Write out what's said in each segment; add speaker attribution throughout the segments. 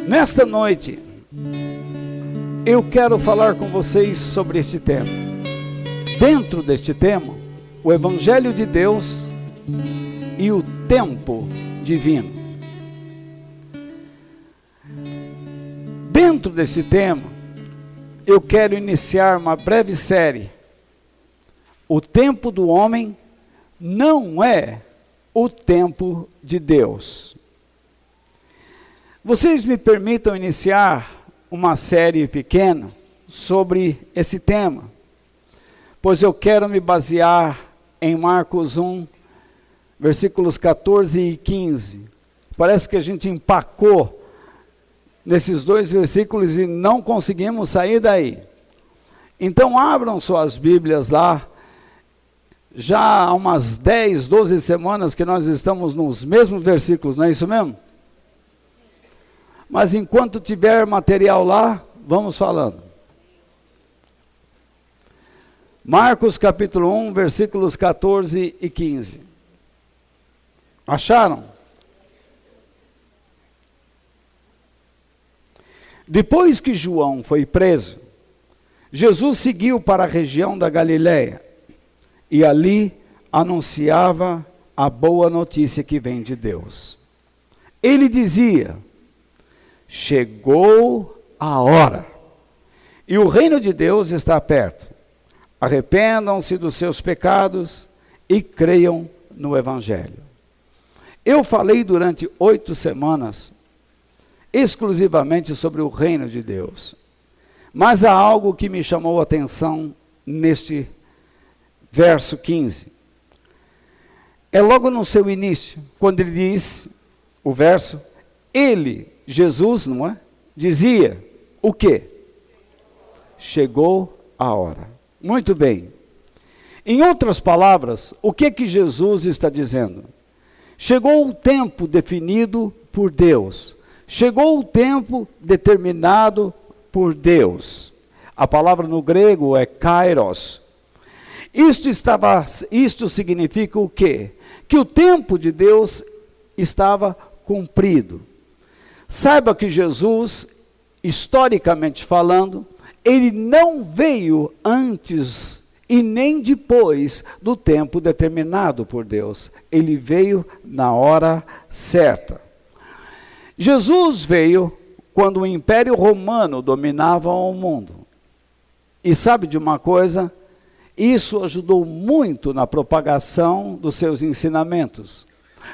Speaker 1: Nesta noite, eu quero falar com vocês sobre este tema. Dentro deste tema, o Evangelho de Deus e o tempo divino. Dentro desse tema, eu quero iniciar uma breve série. O tempo do homem não é o tempo de Deus. Vocês me permitam iniciar uma série pequena sobre esse tema, pois eu quero me basear em Marcos 1, versículos 14 e 15. Parece que a gente empacou nesses dois versículos e não conseguimos sair daí. Então abram suas Bíblias lá. Já há umas 10, 12 semanas que nós estamos nos mesmos versículos, não é isso mesmo? Mas enquanto tiver material lá, vamos falando. Marcos capítulo 1, versículos 14 e 15. Acharam? Depois que João foi preso, Jesus seguiu para a região da Galileia e ali anunciava a boa notícia que vem de Deus. Ele dizia: chegou a hora, e o reino de Deus está perto. Arrependam-se dos seus pecados e creiam no Evangelho. Eu falei durante 8 semanas exclusivamente sobre o reino de Deus, mas há algo que me chamou a atenção neste verso 15. É logo no seu início, quando ele diz, o verso, ele, Jesus, não é? Dizia o quê? Chegou a hora. Muito bem. Em outras palavras, o que Jesus está dizendo? Chegou o tempo definido por Deus. Chegou o tempo determinado por Deus. A palavra no grego é kairos. Isto significa o quê? Que o tempo de Deus estava cumprido. Saiba que Jesus, historicamente falando, ele não veio antes e nem depois do tempo determinado por Deus. Ele veio na hora certa. Jesus veio quando o Império Romano dominava o mundo. E sabe de uma coisa? Isso ajudou muito na propagação dos seus ensinamentos.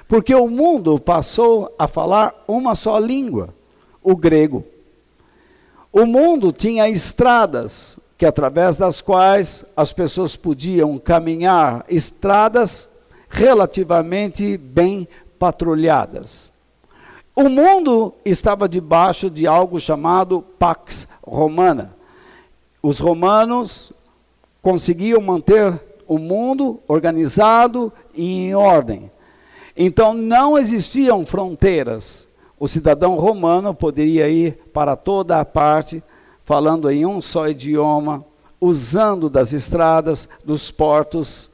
Speaker 1: Porque o mundo passou a falar uma só língua, o grego. O mundo tinha estradas, que através das quais as pessoas podiam caminhar, estradas relativamente bem patrulhadas. O mundo estava debaixo de algo chamado Pax Romana. Os romanos conseguiam manter o mundo organizado e em ordem. Então não existiam fronteiras. O cidadão romano poderia ir para toda a parte, falando em um só idioma, usando das estradas, dos portos.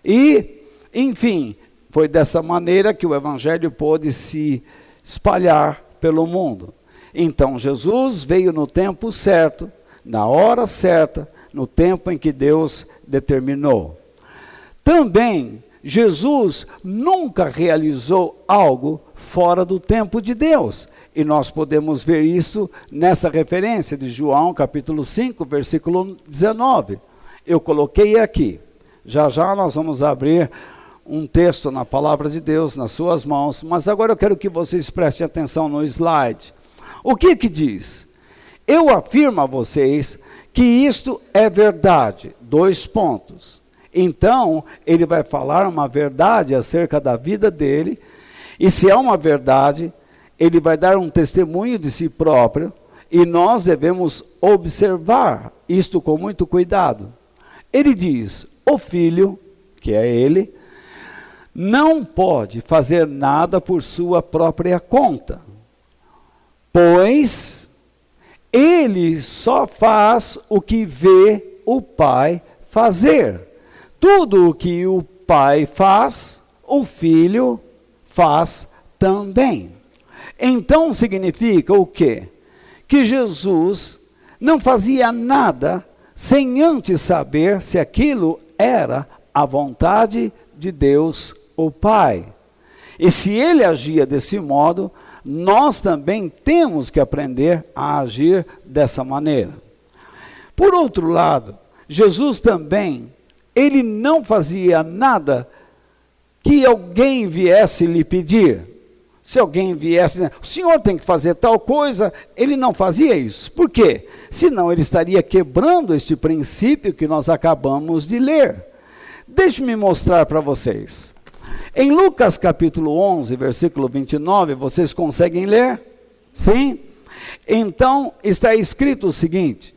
Speaker 1: E, enfim, foi dessa maneira que o Evangelho pôde se espalhar pelo mundo. Então Jesus veio no tempo certo, na hora certa, no tempo em que Deus determinou. Também, Jesus nunca realizou algo fora do tempo de Deus. E nós podemos ver isso nessa referência de João, capítulo 5, versículo 19. Eu coloquei aqui. Já já nós vamos abrir um texto na palavra de Deus nas suas mãos. Mas agora eu quero que vocês prestem atenção no slide. O que diz? Eu afirmo a vocês que isto é verdade. 2 pontos. Então, ele vai falar uma verdade acerca da vida dele, e se é uma verdade, ele vai dar um testemunho de si próprio, e nós devemos observar isto com muito cuidado. Ele diz, o filho, que é ele, não pode fazer nada por sua própria conta, pois ele só faz o que vê o pai fazer. Tudo o que o pai faz, o filho faz também. Então significa o quê? Que Jesus não fazia nada sem antes saber se aquilo era a vontade de Deus, o Pai. E se ele agia desse modo, nós também temos que aprender a agir dessa maneira. Por outro lado, Jesus também, ele não fazia nada que alguém viesse lhe pedir. Se alguém viesse, o senhor tem que fazer tal coisa, ele não fazia isso. Por quê? Senão ele estaria quebrando este princípio que nós acabamos de ler. Deixe-me mostrar para vocês. Em Lucas capítulo 11, versículo 29, vocês conseguem ler? Sim? Então, está escrito o seguinte: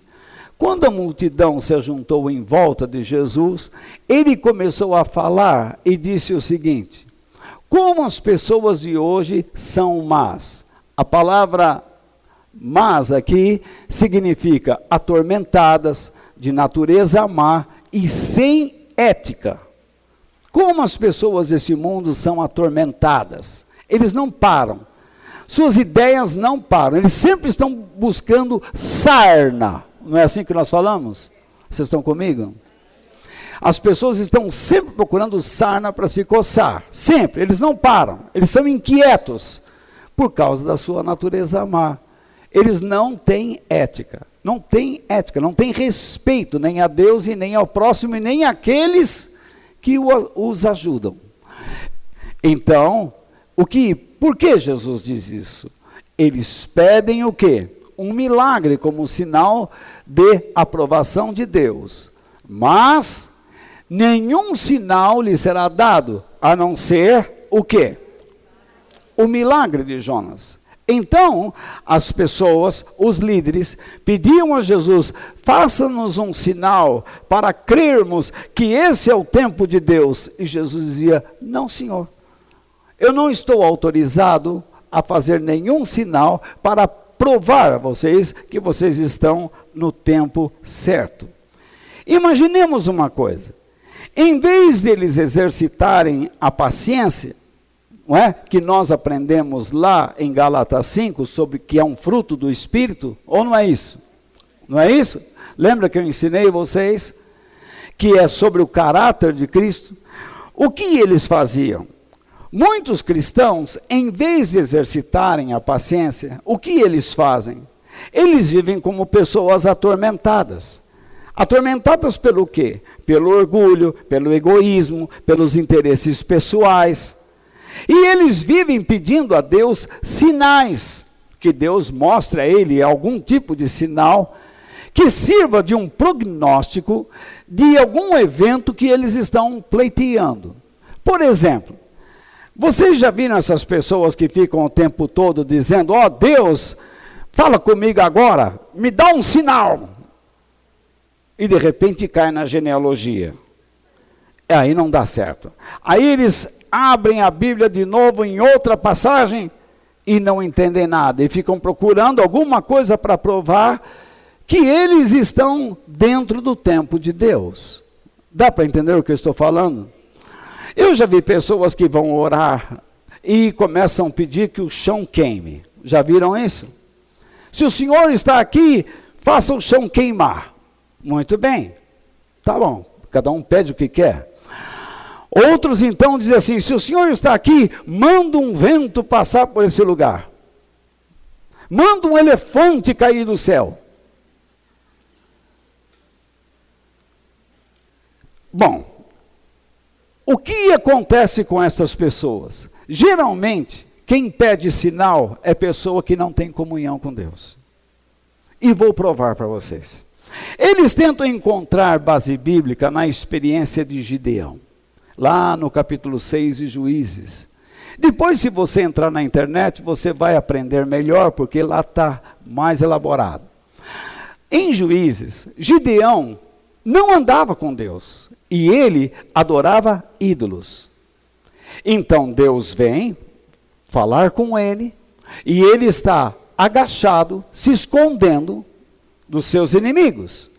Speaker 1: quando a multidão se ajuntou em volta de Jesus, ele começou a falar e disse o seguinte: como as pessoas de hoje são más. A palavra más aqui significa atormentadas, de natureza má e sem ética. Como as pessoas desse mundo são atormentadas. Eles não param. Suas ideias não param. Eles sempre estão buscando sarna. Não é assim que nós falamos? Vocês estão comigo? As pessoas estão sempre procurando sarna para se coçar. Sempre. Eles não param. Eles são inquietos por causa da sua natureza má. Eles não têm ética. Não têm ética. Não têm respeito nem a Deus e nem ao próximo e nem àqueles que os ajudam. Então, por que Jesus diz isso? Eles pedem o quê? Um milagre como sinal de aprovação de Deus. Mas nenhum sinal lhe será dado, a não ser o quê? O milagre de Jonas. Então, as pessoas, os líderes, pediam a Jesus: faça-nos um sinal para crermos que esse é o tempo de Deus. E Jesus dizia: não, Senhor, eu não estou autorizado a fazer nenhum sinal para provar a vocês que vocês estão no tempo certo. Imaginemos uma coisa: em vez deles exercitarem a paciência, não é? Que nós aprendemos lá em Gálatas 5, sobre que é um fruto do Espírito, ou não é isso? Não é isso? Lembra que eu ensinei vocês que é sobre o caráter de Cristo? O que eles faziam? Muitos cristãos, em vez de exercitarem a paciência, o que eles fazem? Eles vivem como pessoas atormentadas. Atormentadas pelo quê? Pelo orgulho, pelo egoísmo, pelos interesses pessoais. E eles vivem pedindo a Deus sinais, que Deus mostre a ele algum tipo de sinal que sirva de um prognóstico de algum evento que eles estão pleiteando. Por exemplo, vocês já viram essas pessoas que ficam o tempo todo dizendo: ó Deus, fala comigo agora, me dá um sinal. E de repente cai na genealogia. Aí não dá certo. Aí eles abrem a Bíblia de novo em outra passagem e não entendem nada. E ficam procurando alguma coisa para provar que eles estão dentro do tempo de Deus. Dá para entender o que eu estou falando? Eu já vi pessoas que vão orar e começam a pedir que o chão queime. Já viram isso? Se o Senhor está aqui, faça o chão queimar. Muito bem. Tá bom. Cada um pede o que quer. Outros então dizem assim: se o Senhor está aqui, manda um vento passar por esse lugar. Manda um elefante cair do céu. Bom, o que acontece com essas pessoas? Geralmente, quem pede sinal é pessoa que não tem comunhão com Deus. E vou provar para vocês. Eles tentam encontrar base bíblica na experiência de Gideão, lá no capítulo 6 de Juízes. Depois, se você entrar na internet, você vai aprender melhor, porque lá está mais elaborado. Em Juízes, Gideão não andava com Deus, e ele adorava ídolos. Então Deus vem falar com ele, e ele está agachado, se escondendo dos seus inimigos.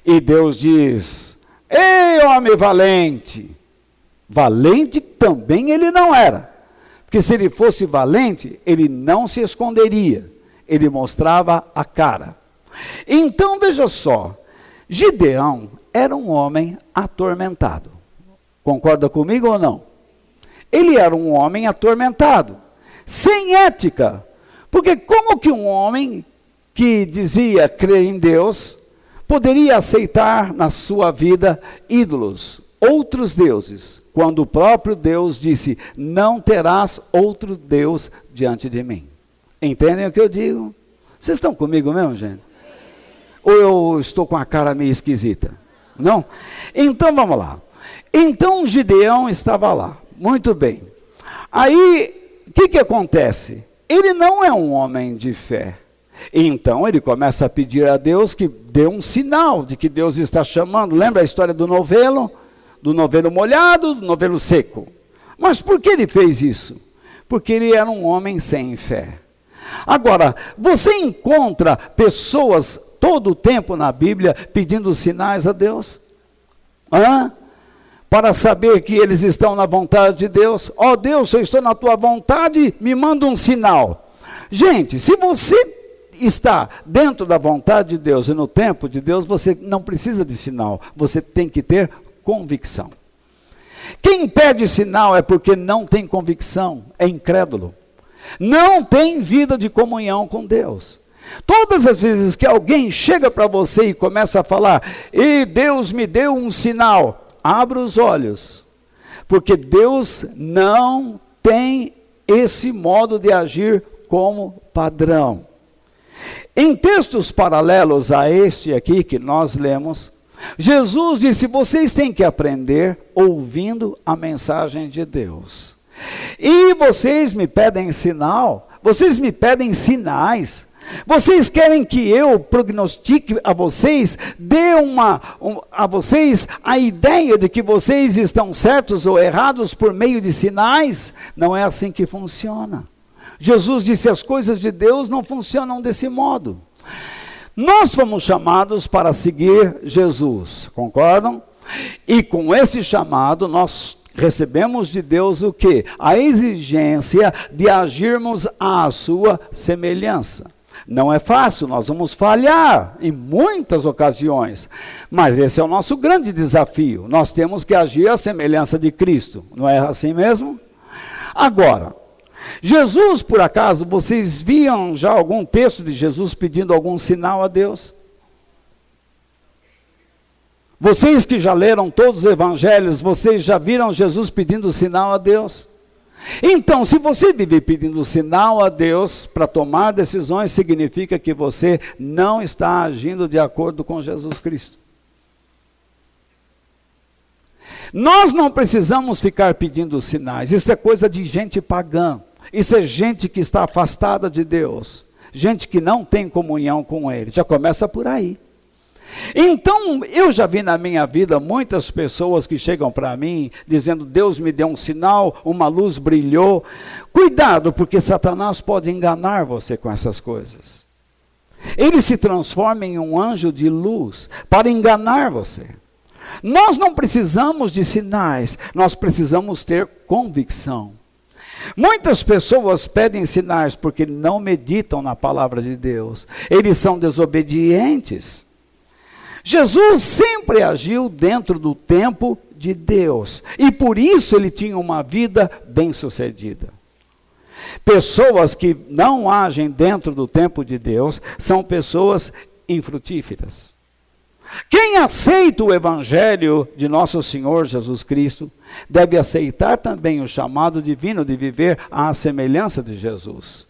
Speaker 1: E Deus diz: ei, homem valente! Valente também ele não era, porque se ele fosse valente, ele não se esconderia, ele mostrava a cara. Então veja só, Gideão era um homem atormentado. Concorda comigo ou não? Ele era um homem atormentado, sem ética, porque como que um homem que dizia crer em Deus poderia aceitar na sua vida ídolos, outros deuses, quando o próprio Deus disse: não terás outro Deus diante de mim? Entendem o que eu digo? Vocês estão comigo mesmo, gente? Ou eu estou com a cara meio esquisita? Não? Então vamos lá. Então Gideão estava lá, muito bem. Aí, o que acontece? Ele não é um homem de fé. Então ele começa a pedir a Deus que dê um sinal de que Deus está chamando. Lembra a história do novelo? Do novelo molhado, do novelo seco. Mas por que ele fez isso? Porque ele era um homem sem fé. Agora, você encontra pessoas todo o tempo na Bíblia pedindo sinais a Deus? Para saber que eles estão na vontade de Deus. Ó Deus, se eu estou na tua vontade, me manda um sinal. Gente, se você está dentro da vontade de Deus e no tempo de Deus, você não precisa de sinal, você tem que ter convicção. Quem pede sinal é porque não tem convicção, é incrédulo. Não tem vida de comunhão com Deus. Todas as vezes que alguém chega para você e começa a falar: e Deus me deu um sinal, abra os olhos, porque Deus não tem esse modo de agir como padrão. Em textos paralelos a este aqui que nós lemos, Jesus disse: vocês têm que aprender ouvindo a mensagem de Deus. E vocês me pedem sinal, vocês me pedem sinais. Vocês querem que eu prognostique a vocês, dê a vocês a ideia de que vocês estão certos ou errados por meio de sinais? Não é assim que funciona. Jesus disse: as coisas de Deus não funcionam desse modo. Nós fomos chamados para seguir Jesus, concordam? E com esse chamado nós recebemos de Deus o quê? A exigência de agirmos à sua semelhança. Não é fácil, nós vamos falhar em muitas ocasiões, mas esse é o nosso grande desafio. Nós temos que agir à semelhança de Cristo, não é assim mesmo? Agora, Jesus, por acaso, vocês viam já algum texto de Jesus pedindo algum sinal a Deus? Vocês que já leram todos os evangelhos, vocês já viram Jesus pedindo sinal a Deus? Então, se você vive pedindo sinal a Deus para tomar decisões, significa que você não está agindo de acordo com Jesus Cristo. Nós não precisamos ficar pedindo sinais, isso é coisa de gente pagã, isso é gente que está afastada de Deus, gente que não tem comunhão com Ele, já começa por aí. Então, eu já vi na minha vida muitas pessoas que chegam para mim dizendo: Deus me deu um sinal, uma luz brilhou. Cuidado, porque Satanás pode enganar você com essas coisas. Ele se transforma em um anjo de luz para enganar você. Nós não precisamos de sinais, nós precisamos ter convicção. Muitas pessoas pedem sinais porque não meditam na palavra de Deus, eles são desobedientes. Jesus sempre agiu dentro do tempo de Deus, e por isso ele tinha uma vida bem-sucedida. Pessoas que não agem dentro do tempo de Deus são pessoas infrutíferas. Quem aceita o evangelho de nosso Senhor Jesus Cristo, deve aceitar também o chamado divino de viver à semelhança de Jesus.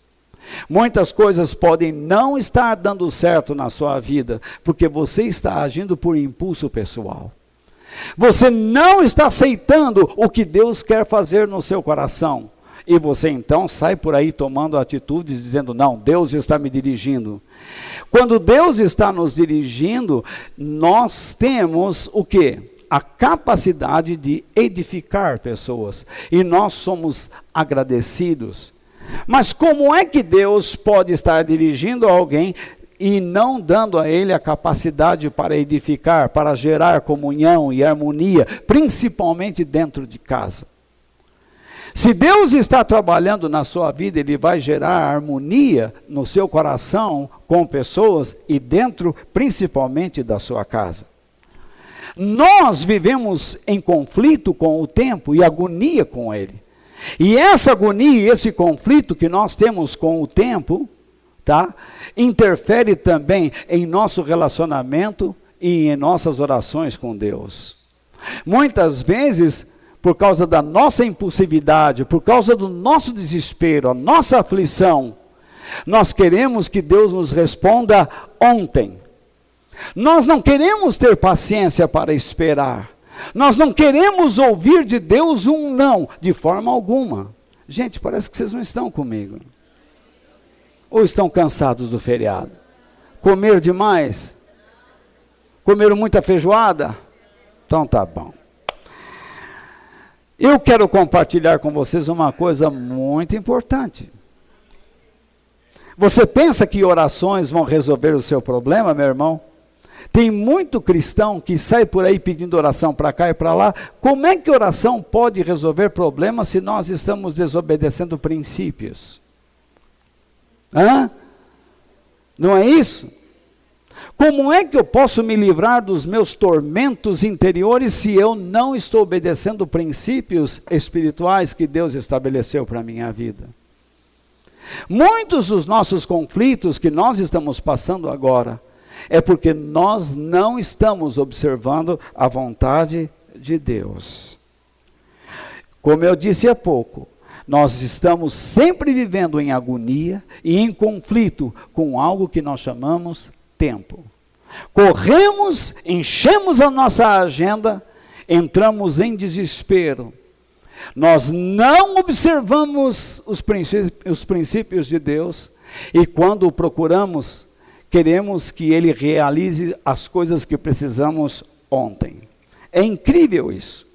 Speaker 1: Muitas coisas podem não estar dando certo na sua vida, porque você está agindo por impulso pessoal. Você não está aceitando o que Deus quer fazer no seu coração. E você então sai por aí tomando atitudes, dizendo, não, Deus está me dirigindo. Quando Deus está nos dirigindo, nós temos o quê? A capacidade de edificar pessoas. E nós somos agradecidos. Mas como é que Deus pode estar dirigindo alguém e não dando a ele a capacidade para edificar, para gerar comunhão e harmonia, principalmente dentro de casa? Se Deus está trabalhando na sua vida, Ele vai gerar harmonia no seu coração com pessoas e dentro, principalmente, da sua casa. Nós vivemos em conflito com o tempo e agonia com ele. E essa agonia e esse conflito que nós temos com o tempo, tá, interfere também em nosso relacionamento e em nossas orações com Deus. Muitas vezes, por causa da nossa impulsividade, por causa do nosso desespero, a nossa aflição, nós queremos que Deus nos responda ontem. Nós não queremos ter paciência para esperar. Nós não queremos ouvir de Deus um não, de forma alguma. Gente, parece que vocês não estão comigo. Ou estão cansados do feriado? Comeram demais? Comeram muita feijoada? Então tá bom. Eu quero compartilhar com vocês uma coisa muito importante. Você pensa que orações vão resolver o seu problema, meu irmão? Tem muito cristão que sai por aí pedindo oração para cá e para lá. Como é que oração pode resolver problemas se nós estamos desobedecendo princípios? Não é isso? Como é que eu posso me livrar dos meus tormentos interiores se eu não estou obedecendo princípios espirituais que Deus estabeleceu para a minha vida? Muitos dos nossos conflitos que nós estamos passando agora é porque nós não estamos observando a vontade de Deus. Como eu disse há pouco, nós estamos sempre vivendo em agonia e em conflito com algo que nós chamamos tempo. Corremos, enchemos a nossa agenda, entramos em desespero. Nós não observamos os princípios de Deus e quando o procuramos, queremos que Ele realize as coisas que precisamos ontem. É incrível isso.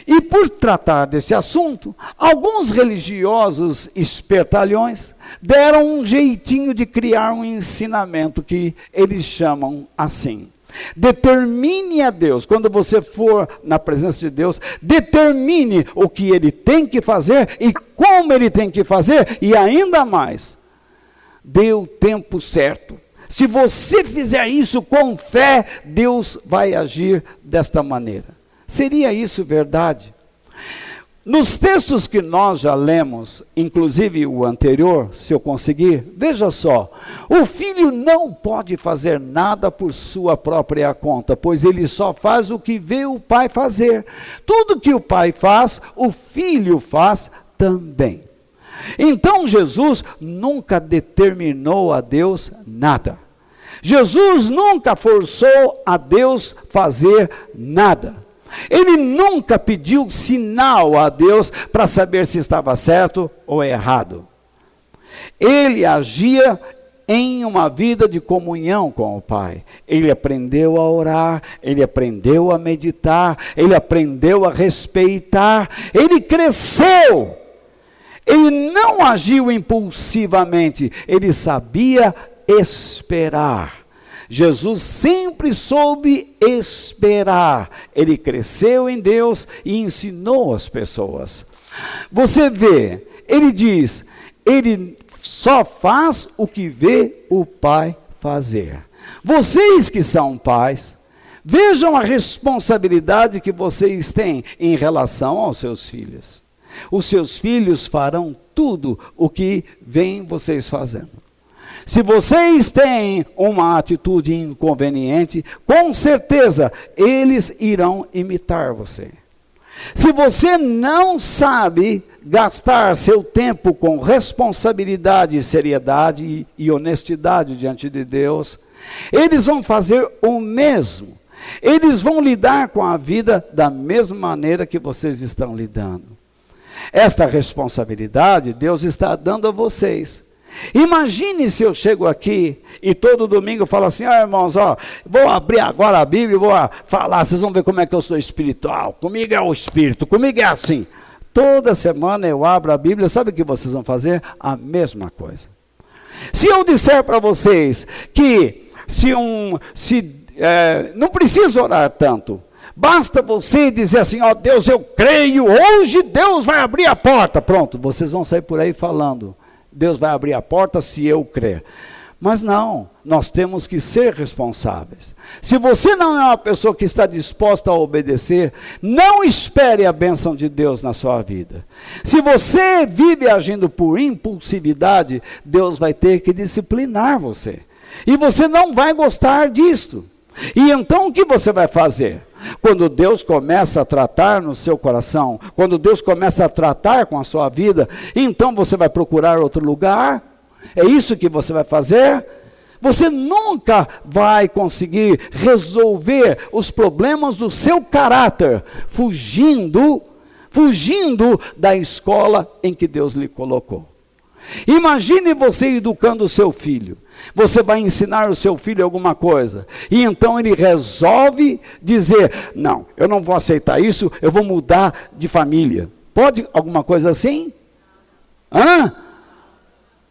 Speaker 1: E por tratar desse assunto, alguns religiosos espertalhões deram um jeitinho de criar um ensinamento que eles chamam assim. Determine a Deus, quando você for na presença de Deus, determine o que Ele tem que fazer e como Ele tem que fazer e ainda mais, dê o tempo certo. Se você fizer isso com fé, Deus vai agir desta maneira. Seria isso verdade? Nos textos que nós já lemos, inclusive o anterior, se eu conseguir, veja só, o filho não pode fazer nada por sua própria conta, pois ele só faz o que vê o pai fazer. Tudo que o pai faz, o filho faz também. Então Jesus nunca determinou a Deus nada. Jesus nunca forçou a Deus fazer nada. Ele nunca pediu sinal a Deus para saber se estava certo ou errado. Ele agia em uma vida de comunhão com o Pai. Ele aprendeu a orar, ele aprendeu a meditar, ele aprendeu a respeitar, ele cresceu. Ele não agiu impulsivamente, ele sabia esperar. Jesus sempre soube esperar. Ele cresceu em Deus e ensinou as pessoas. Você vê, ele diz, ele só faz o que vê o Pai fazer. Vocês que são pais, vejam a responsabilidade que vocês têm em relação aos seus filhos. Os seus filhos farão tudo o que veem vocês fazendo. Se vocês têm uma atitude inconveniente, com certeza eles irão imitar você. Se você não sabe gastar seu tempo com responsabilidade, seriedade e honestidade diante de Deus, eles vão fazer o mesmo. Eles vão lidar com a vida da mesma maneira que vocês estão lidando. Esta responsabilidade Deus está dando a vocês. Imagine se eu chego aqui e todo domingo eu falo assim: irmãos, vou abrir agora a Bíblia e vou falar, vocês vão ver como é que eu sou espiritual. Comigo é o Espírito, comigo é assim. Toda semana eu abro a Bíblia, sabe o que vocês vão fazer? A mesma coisa. Se eu disser para vocês que não precisa orar tanto, basta você dizer assim: Deus, eu creio, hoje Deus vai abrir a porta. Pronto, vocês vão sair por aí falando: Deus vai abrir a porta se eu crer. Mas não, nós temos que ser responsáveis. Se você não é uma pessoa que está disposta a obedecer, não espere a bênção de Deus na sua vida. Se você vive agindo por impulsividade, Deus vai ter que disciplinar você. E você não vai gostar disto. E então o que você vai fazer? Quando Deus começa a tratar no seu coração, quando Deus começa a tratar com a sua vida, então você vai procurar outro lugar? É isso que você vai fazer? Você nunca vai conseguir resolver os problemas do seu caráter fugindo da escola em que Deus lhe colocou. Imagine você educando o seu filho. Você vai ensinar o seu filho alguma coisa, e então ele resolve dizer: não, eu não vou aceitar isso, eu vou mudar de família. Pode alguma coisa assim?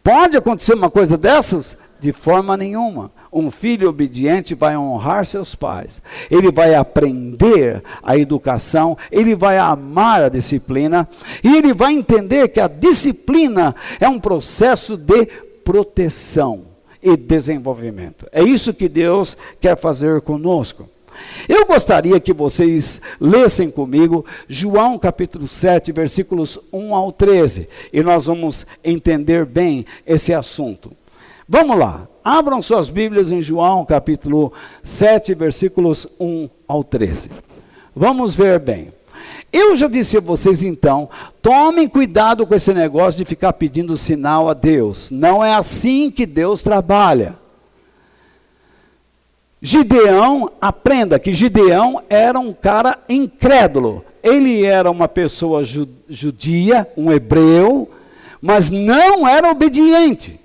Speaker 1: Pode acontecer uma coisa dessas? De forma nenhuma. Um filho obediente vai honrar seus pais. Ele vai aprender a educação, ele vai amar a disciplina, e ele vai entender que a disciplina é um processo de proteção e desenvolvimento. É isso que Deus quer fazer conosco. Eu gostaria que vocês lessem comigo João capítulo 7, versículos 1 ao 13, e nós vamos entender bem esse assunto. Vamos lá, abram suas Bíblias em João capítulo 7, versículos 1 ao 13. Vamos ver bem. Eu já disse a vocês então, tomem cuidado com esse negócio de ficar pedindo sinal a Deus. Não é assim que Deus trabalha. Gideão, aprenda que Gideão era um cara incrédulo. Ele era uma pessoa judia, um hebreu, mas não era obediente.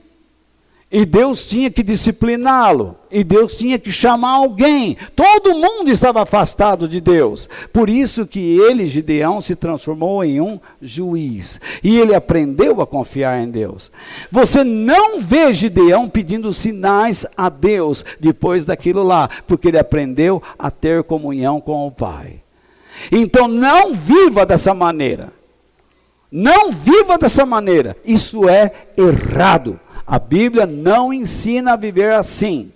Speaker 1: E Deus tinha que discipliná-lo, e Deus tinha que chamar alguém. Todo mundo estava afastado de Deus. Por isso que ele, Gideão, se transformou em um juiz. E ele aprendeu a confiar em Deus. Você não vê Gideão pedindo sinais a Deus depois daquilo lá, porque ele aprendeu a ter comunhão com o Pai. Então não viva dessa maneira. Não viva dessa maneira. Isso é errado. A Bíblia não ensina a viver assim.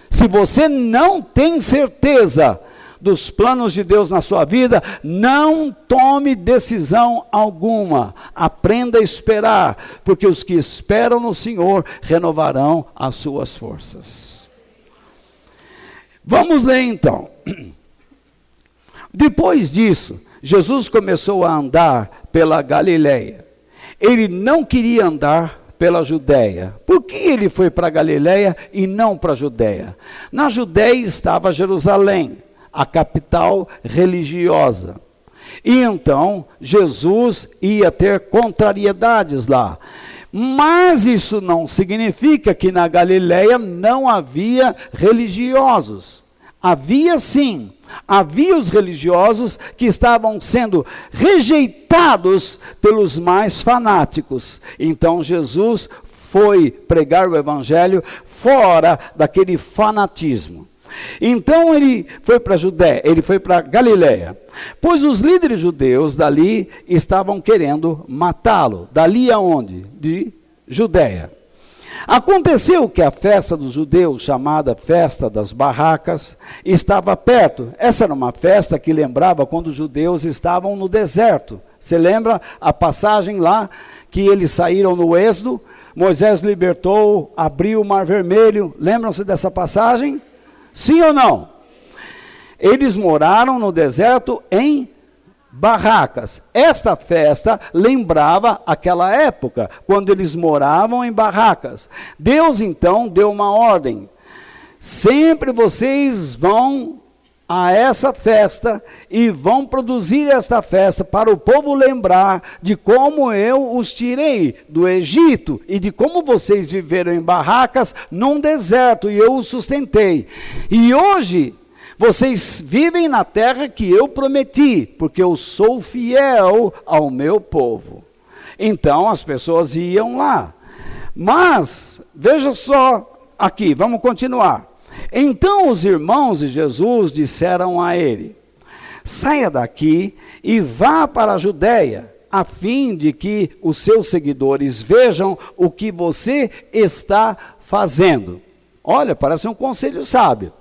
Speaker 1: Se você não tem certeza dos planos de Deus na sua vida, não tome decisão alguma. Aprenda a esperar, porque os que esperam no Senhor renovarão as suas forças. Vamos ler então. Depois disso, Jesus começou a andar pela Galileia. Ele não queria andar pela Judéia. Por que ele foi para a Galileia e não para a Judéia? Na Judéia estava Jerusalém, a capital religiosa. E então Jesus ia ter contrariedades lá. Mas isso não significa que na Galileia não havia religiosos. Havia sim. Havia os religiosos que estavam sendo rejeitados pelos mais fanáticos. Então Jesus foi pregar o evangelho fora daquele fanatismo. Então ele foi para a Judéia, ele foi para a Galileia, pois os líderes judeus dali estavam querendo matá-lo. Dali aonde? De Judéia. Aconteceu que a festa dos judeus, chamada Festa das Barracas, estava perto. Essa era uma festa que lembrava quando os judeus estavam no deserto. Você lembra a passagem lá, que eles saíram no Êxodo, Moisés libertou, abriu o Mar Vermelho. Lembram-se dessa passagem? Sim ou não? Eles moraram no deserto em barracas. Esta festa lembrava aquela época, quando eles moravam em barracas. Deus então deu uma ordem: sempre vocês vão a essa festa e vão produzir esta festa para o povo lembrar de como eu os tirei do Egito e de como vocês viveram em barracas num deserto e eu os sustentei. E hoje vocês vivem na terra que eu prometi, porque eu sou fiel ao meu povo. Então as pessoas iam lá. Mas, veja só aqui, vamos continuar. Então os irmãos de Jesus disseram a ele: saia daqui e vá para a Judéia, a fim de que os seus seguidores vejam o que você está fazendo. Olha, parece um conselho sábio.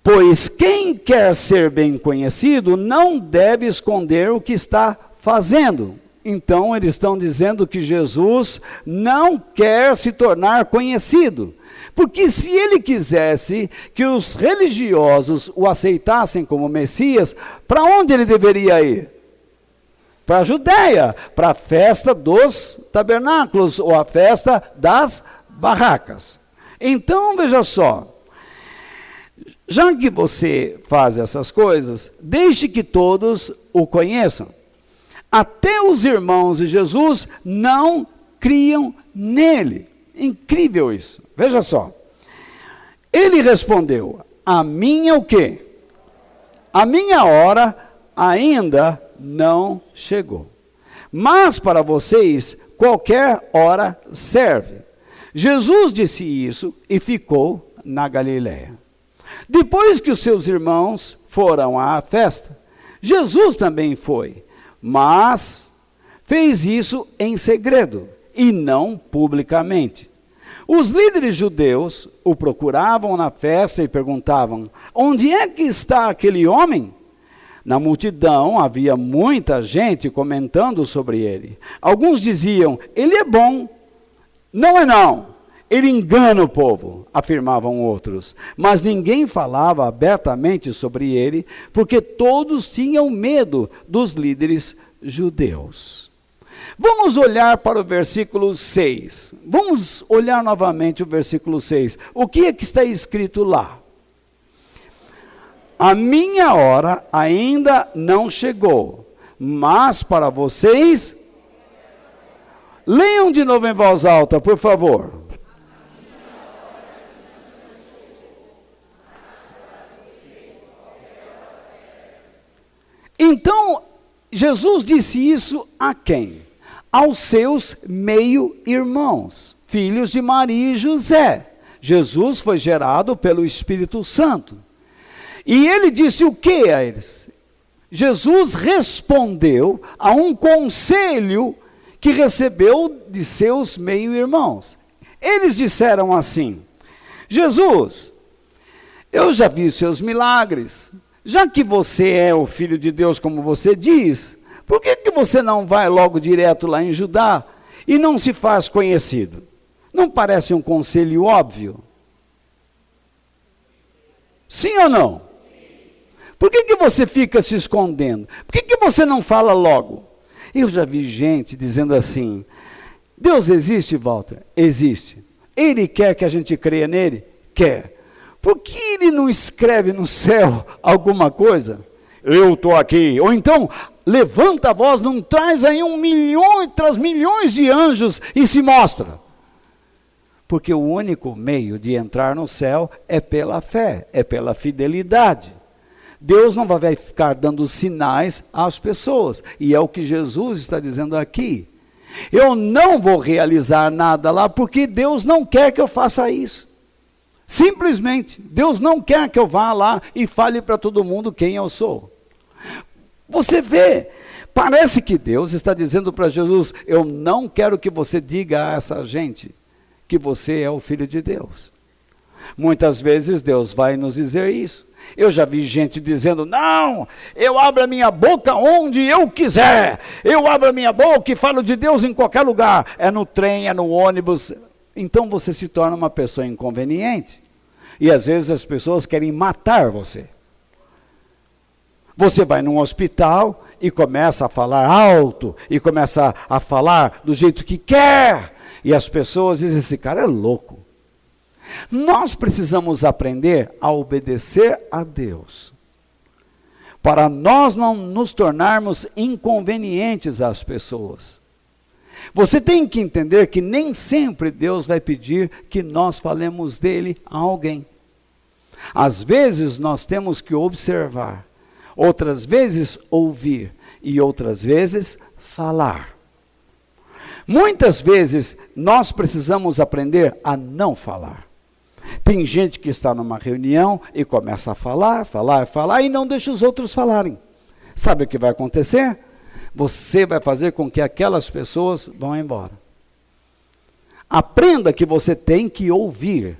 Speaker 1: Pois quem quer ser bem conhecido não deve esconder o que está fazendo. Então eles estão dizendo que Jesus não quer se tornar conhecido. Porque se ele quisesse que os religiosos o aceitassem como Messias, para onde ele deveria ir? Para a Judéia, para a festa dos tabernáculos, ou a festa das barracas. Então, veja só, já que você faz essas coisas, deixe que todos o conheçam. Até os irmãos de Jesus não criam nele. Incrível isso. Veja só. Ele respondeu: a minha o quê? A minha hora ainda não chegou. Mas para vocês qualquer hora serve. Jesus disse isso e ficou na Galiléia. Depois que os seus irmãos foram à festa, Jesus também foi, mas fez isso em segredo e não publicamente. Os líderes judeus o procuravam na festa e perguntavam: onde é que está aquele homem? Na multidão havia muita gente comentando sobre ele. Alguns diziam: ele é bom. Não é não. Ele engana o povo, afirmavam outros. Mas ninguém falava abertamente sobre ele, porque todos tinham medo dos líderes judeus. Vamos olhar para o versículo 6. Vamos olhar novamente o versículo 6. O que é que está escrito lá? A minha hora ainda não chegou, mas para vocês... Leiam de novo em voz alta, por favor. Então, Jesus disse isso a quem? Aos seus meio-irmãos, filhos de Maria e José. Jesus foi gerado pelo Espírito Santo. E ele disse o que a eles? Jesus respondeu a um conselho que recebeu de seus meio-irmãos. Eles disseram assim: Jesus, eu já vi seus milagres. Já que você é o Filho de Deus, como você diz, por que você não vai logo direto lá em Judá e não se faz conhecido? Não parece um conselho óbvio? Sim ou não? Por que você fica se escondendo? Por que você não fala logo? Eu já vi gente dizendo assim: Deus existe, Walter? Existe. Ele quer que a gente creia nele? Quer. Por que ele não escreve no céu alguma coisa? Eu estou aqui. Ou então, levanta a voz, não traz aí 1 milhão, traz milhões de anjos e se mostra. Porque o único meio de entrar no céu é pela fé, é pela fidelidade. Deus não vai ficar dando sinais às pessoas. E é o que Jesus está dizendo aqui. Eu não vou realizar nada lá porque Deus não quer que eu faça isso. Simplesmente, Deus não quer que eu vá lá e fale para todo mundo quem eu sou. Você vê, parece que Deus está dizendo para Jesus: eu não quero que você diga a essa gente que você é o Filho de Deus. Muitas vezes Deus vai nos dizer isso. Eu já vi gente dizendo: não, eu abro a minha boca onde eu quiser. Eu abro a minha boca e falo de Deus em qualquer lugar. É no trem, é no ônibus. Então você se torna uma pessoa inconveniente. E às vezes as pessoas querem matar você. Você vai num hospital e começa a falar alto, e começa a falar do jeito que quer, e as pessoas dizem, esse cara é louco. Nós precisamos aprender a obedecer a Deus, para nós não nos tornarmos inconvenientes às pessoas. Você tem que entender que nem sempre Deus vai pedir que nós falemos dele a alguém. Às vezes nós temos que observar, outras vezes ouvir e outras vezes falar. Muitas vezes nós precisamos aprender a não falar. Tem gente que está numa reunião e começa a falar e não deixa os outros falarem. Sabe o que vai acontecer? Você vai fazer com que aquelas pessoas vão embora. Aprenda que você tem que ouvir.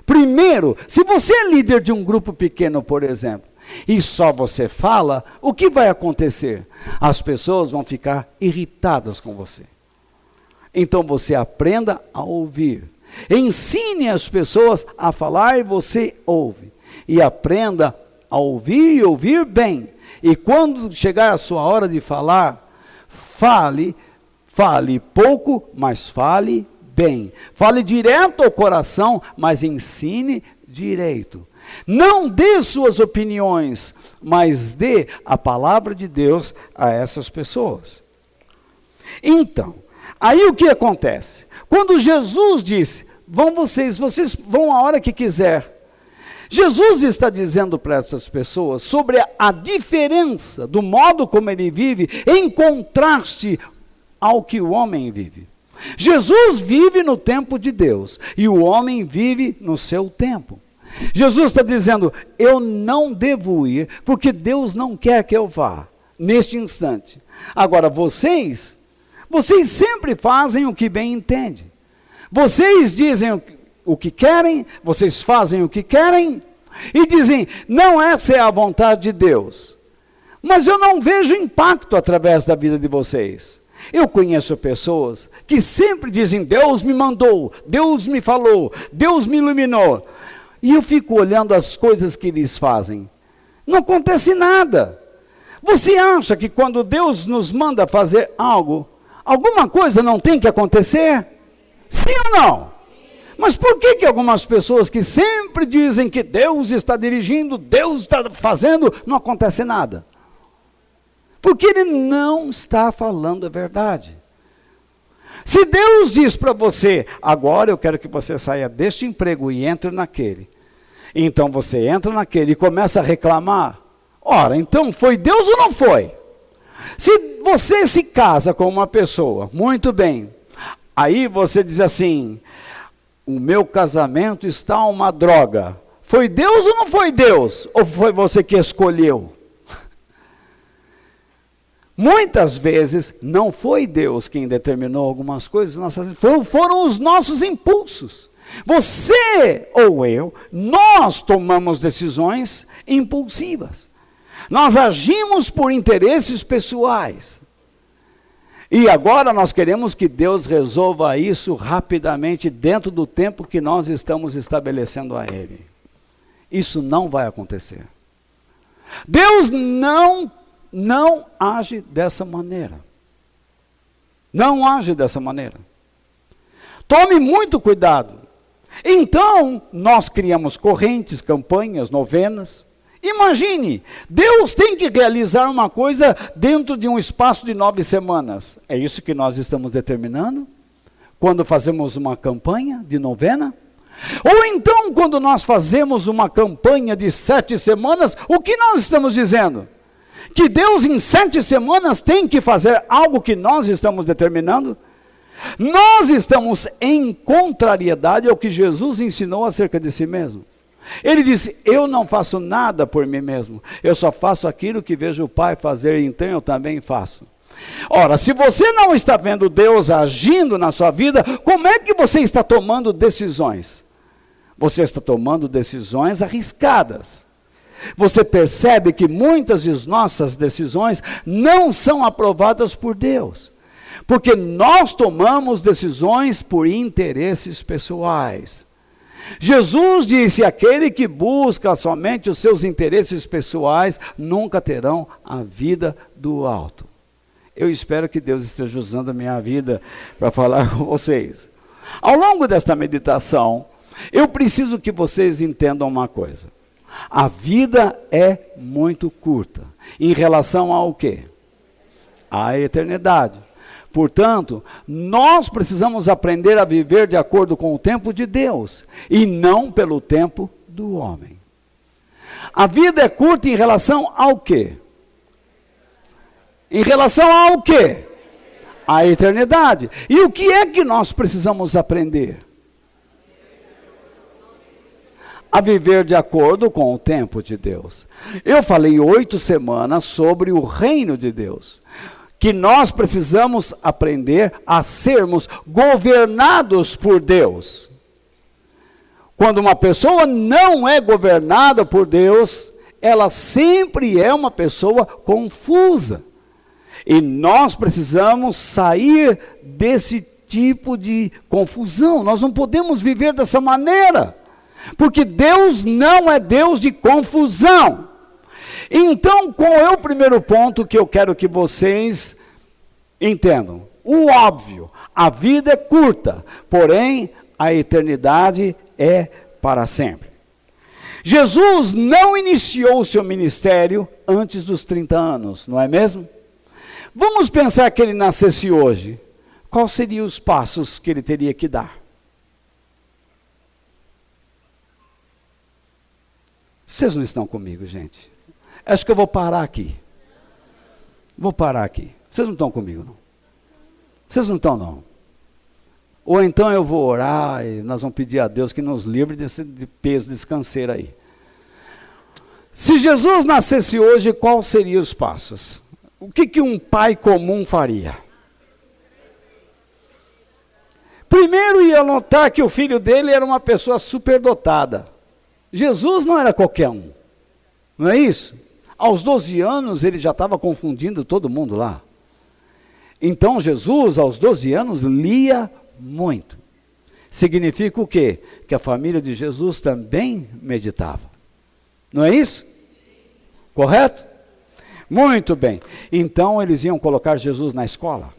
Speaker 1: Primeiro, se você é líder de um grupo pequeno, por exemplo, e só você fala, o que vai acontecer? As pessoas vão ficar irritadas com você. Então você aprenda a ouvir. Ensine as pessoas a falar e você ouve. E aprenda a ouvir e ouvir bem. E quando chegar a sua hora de falar, fale pouco, mas fale bem. Fale direto ao coração, mas ensine direito. Não dê suas opiniões, mas dê a palavra de Deus a essas pessoas. Então, aí o que acontece? Quando Jesus disse, vocês vão a hora que quiser. Jesus está dizendo para essas pessoas sobre a diferença do modo como ele vive em contraste ao que o homem vive. Jesus vive no tempo de Deus e o homem vive no seu tempo. Jesus está dizendo, eu não devo ir porque Deus não quer que eu vá neste instante. Agora vocês sempre fazem o que bem entendem. Vocês dizem o que querem, vocês fazem o que querem, e dizem, não essa é a vontade de Deus. Mas eu não vejo impacto através da vida de vocês. Eu conheço pessoas que sempre dizem, Deus me mandou, Deus me falou, Deus me iluminou. E eu fico olhando as coisas que eles fazem. Não acontece nada. Você acha que quando Deus nos manda fazer algo, alguma coisa não tem que acontecer? Sim ou não? Mas por que algumas pessoas que sempre dizem que Deus está dirigindo, Deus está fazendo, não acontece nada? Porque ele não está falando a verdade. Se Deus diz para você, agora eu quero que você saia deste emprego e entre naquele. Então você entra naquele e começa a reclamar. Ora, então foi Deus ou não foi? Se você se casa com uma pessoa, muito bem. Aí você diz assim, o meu casamento está uma droga. Foi Deus ou não foi Deus? Ou foi você que escolheu? Muitas vezes não foi Deus quem determinou algumas coisas, foram os nossos impulsos. Você ou eu, nós tomamos decisões impulsivas. Nós agimos por interesses pessoais. E agora nós queremos que Deus resolva isso rapidamente dentro do tempo que nós estamos estabelecendo a Ele. Isso não vai acontecer. Deus não age dessa maneira. Não age dessa maneira. Tome muito cuidado. Então, nós criamos correntes, campanhas, novenas. Imagine, Deus tem que realizar uma coisa dentro de um espaço de 9 semanas. É isso que nós estamos determinando? Quando fazemos uma campanha de novena? Ou então, quando nós fazemos uma campanha de 7 semanas, o que nós estamos dizendo? Que Deus em 7 semanas tem que fazer algo que nós estamos determinando? Nós estamos em contrariedade ao que Jesus ensinou acerca de si mesmo. Ele disse, eu não faço nada por mim mesmo, eu só faço aquilo que vejo o Pai fazer, então eu também faço. Ora, se você não está vendo Deus agindo na sua vida, como é que você está tomando decisões? Você está tomando decisões arriscadas. Você percebe que muitas de nossas decisões não são aprovadas por Deus, porque nós tomamos decisões por interesses pessoais. Jesus disse: aquele que busca somente os seus interesses pessoais nunca terão a vida do alto. Eu espero que Deus esteja usando a minha vida para falar com vocês. Ao longo desta meditação, eu preciso que vocês entendam uma coisa. A vida é muito curta. Em relação ao quê? À eternidade. Portanto, nós precisamos aprender a viver de acordo com o tempo de Deus e não pelo tempo do homem. A vida é curta em relação ao quê? Em relação ao quê? À eternidade. E o que é que nós precisamos aprender? A viver de acordo com o tempo de Deus. Eu falei 8 semanas sobre o reino de Deus. Que nós precisamos aprender a sermos governados por Deus. Quando uma pessoa não é governada por Deus, ela sempre é uma pessoa confusa. E nós precisamos sair desse tipo de confusão. Nós não podemos viver dessa maneira. Porque Deus não é Deus de confusão. Então, qual é o primeiro ponto que eu quero que vocês entendam? O óbvio, a vida é curta, porém a eternidade é para sempre. Jesus não iniciou o seu ministério antes dos 30 anos, não é mesmo? Vamos pensar que ele nascesse hoje. Quais seriam os passos que ele teria que dar? Vocês não estão comigo, gente? Acho que eu vou parar aqui. Vou parar aqui. Vocês não estão comigo, não? Vocês não estão, não? Ou então eu vou orar e nós vamos pedir a Deus que nos livre desse peso, desse canseiro aí. Se Jesus nascesse hoje, quais seriam os passos? O que um pai comum faria? Primeiro ia notar que o filho dele era uma pessoa superdotada. Jesus não era qualquer um. Não é isso? Aos 12 anos ele já estava confundindo todo mundo lá. Então Jesus, aos 12 anos, lia muito. Significa o quê? Que a família de Jesus também meditava. Não é isso? Correto? Muito bem. Então eles iam colocar Jesus na escola.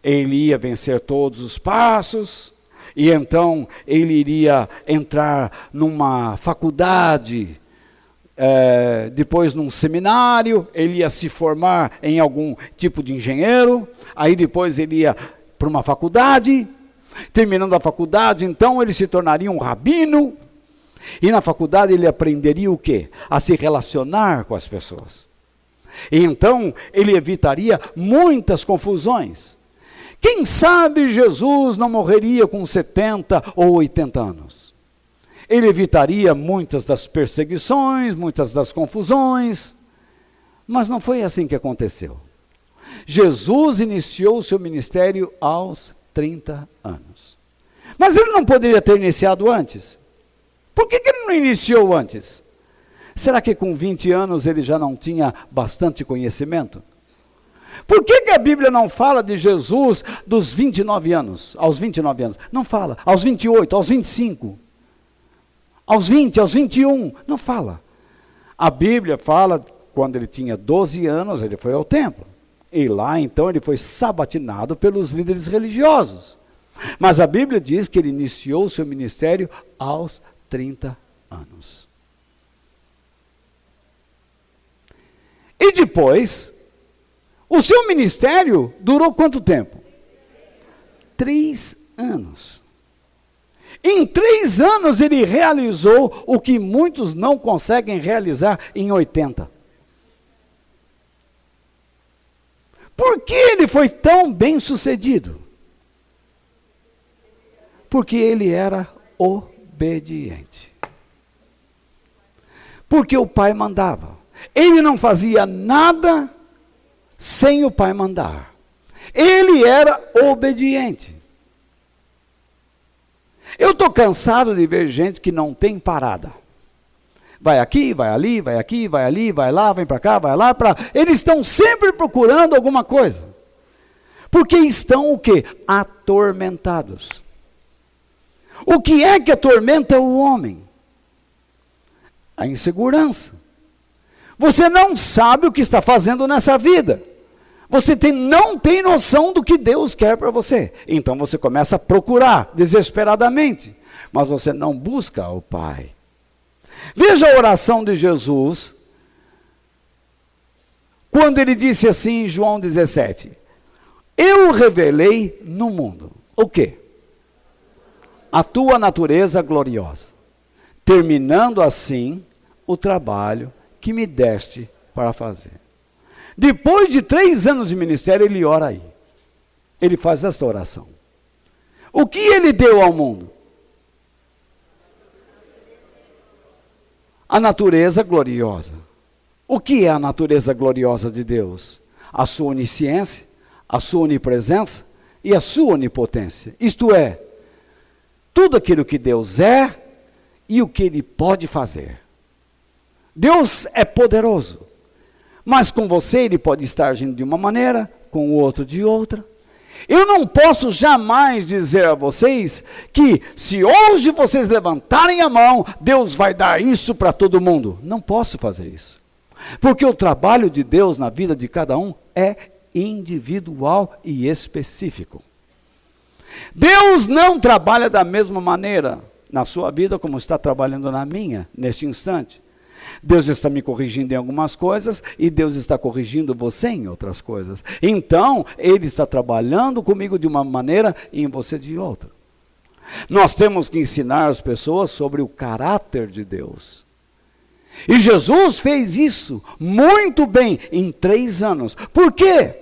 Speaker 1: Ele ia vencer todos os passos. E então ele iria entrar numa faculdade, depois num seminário, ele ia se formar em algum tipo de engenheiro, aí depois ele ia para uma faculdade, terminando a faculdade, então ele se tornaria um rabino, e na faculdade ele aprenderia o quê? A se relacionar com as pessoas. E então ele evitaria muitas confusões. Quem sabe Jesus não morreria com 70 ou 80 anos. Ele evitaria muitas das perseguições, muitas das confusões, mas não foi assim que aconteceu. Jesus iniciou o seu ministério aos 30 anos. Mas ele não poderia ter iniciado antes. Por que ele não iniciou antes? Será que com 20 anos ele já não tinha bastante conhecimento? Por que a Bíblia não fala de Jesus dos 29 anos, aos 29 anos? Não fala. Aos 28, aos 25, aos 20, aos 21, não fala. A Bíblia fala, quando ele tinha 12 anos, ele foi ao templo. E lá, então, ele foi sabatinado pelos líderes religiosos. Mas a Bíblia diz que ele iniciou o seu ministério aos 30 anos. E depois, o seu ministério durou quanto tempo? 3 anos. Em 3 anos ele realizou o que muitos não conseguem realizar em 80. Por que ele foi tão bem sucedido? Porque ele era obediente. Porque o pai mandava. Ele não fazia nada sem o pai mandar. Ele era obediente. Eu estou cansado de ver gente que não tem parada. Vai aqui, vai ali, vai aqui, vai ali, vai lá, vem para cá, vai lá, para... Eles estão sempre procurando alguma coisa. Porque estão o quê? Atormentados. O que é que atormenta o homem? A insegurança. Você não sabe o que está fazendo nessa vida. Você não tem noção do que Deus quer para você. Então você começa a procurar desesperadamente, mas você não busca o Pai. Veja a oração de Jesus, quando ele disse assim em João 17: eu revelei no mundo. O quê? A tua natureza gloriosa, terminando assim o trabalho que me deste para fazer. Depois de 3 anos de ministério, ele ora aí. Ele faz esta oração. O que ele deu ao mundo? A natureza gloriosa. O que é a natureza gloriosa de Deus? A sua onisciência, a sua onipresença e a sua onipotência. Isto é, tudo aquilo que Deus é e o que Ele pode fazer. Deus é poderoso, mas com você Ele pode estar agindo de uma maneira, com o outro de outra. Eu não posso jamais dizer a vocês que se hoje vocês levantarem a mão, Deus vai dar isso para todo mundo. Não posso fazer isso. Porque o trabalho de Deus na vida de cada um é individual e específico. Deus não trabalha da mesma maneira na sua vida como está trabalhando na minha, neste instante. Deus está me corrigindo em algumas coisas e Deus está corrigindo você em outras coisas. Então, Ele está trabalhando comigo de uma maneira e em você de outra. Nós temos que ensinar as pessoas sobre o caráter de Deus. E Jesus fez isso muito bem em 3 anos. Por quê?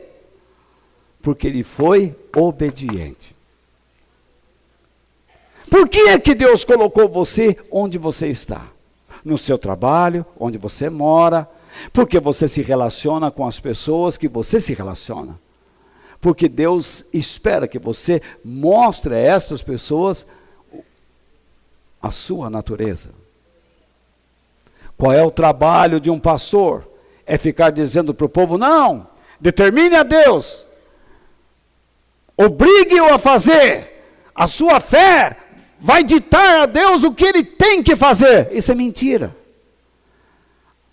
Speaker 1: Porque Ele foi obediente. Por que é que Deus colocou você onde você está? No seu trabalho, onde você mora, porque você se relaciona com as pessoas que você se relaciona. Porque Deus espera que você mostre a essas pessoas a sua natureza. Qual é o trabalho de um pastor? É ficar dizendo para o povo: não, determine a Deus, obrigue-o a fazer, a sua fé vai ditar a Deus o que Ele tem que fazer. Isso é mentira.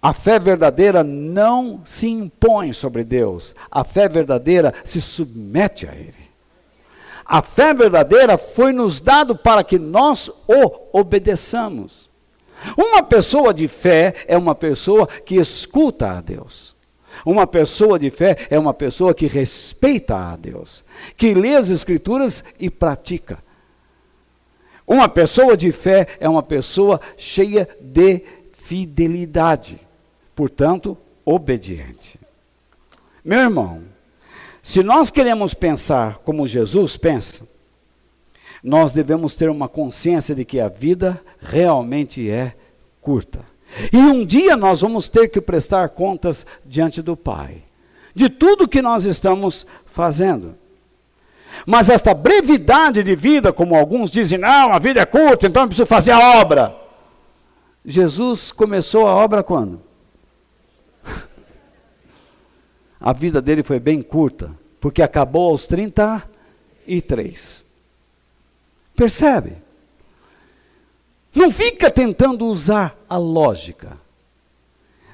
Speaker 1: A fé verdadeira não se impõe sobre Deus. A fé verdadeira se submete a Ele. A fé verdadeira foi nos dado para que nós o obedeçamos. Uma pessoa de fé é uma pessoa que escuta a Deus. Uma pessoa de fé é uma pessoa que respeita a Deus, que lê as Escrituras e pratica. Uma pessoa de fé é uma pessoa cheia de fidelidade, portanto, obediente. Meu irmão, se nós queremos pensar como Jesus pensa, nós devemos ter uma consciência de que a vida realmente é curta. E um dia nós vamos ter que prestar contas diante do Pai, de tudo que nós estamos fazendo. Mas esta brevidade de vida, como alguns dizem, não, a vida é curta, então eu preciso fazer a obra. Jesus começou a obra quando? A vida dele foi bem curta, porque acabou aos 33. Percebe? Não fica tentando usar a lógica.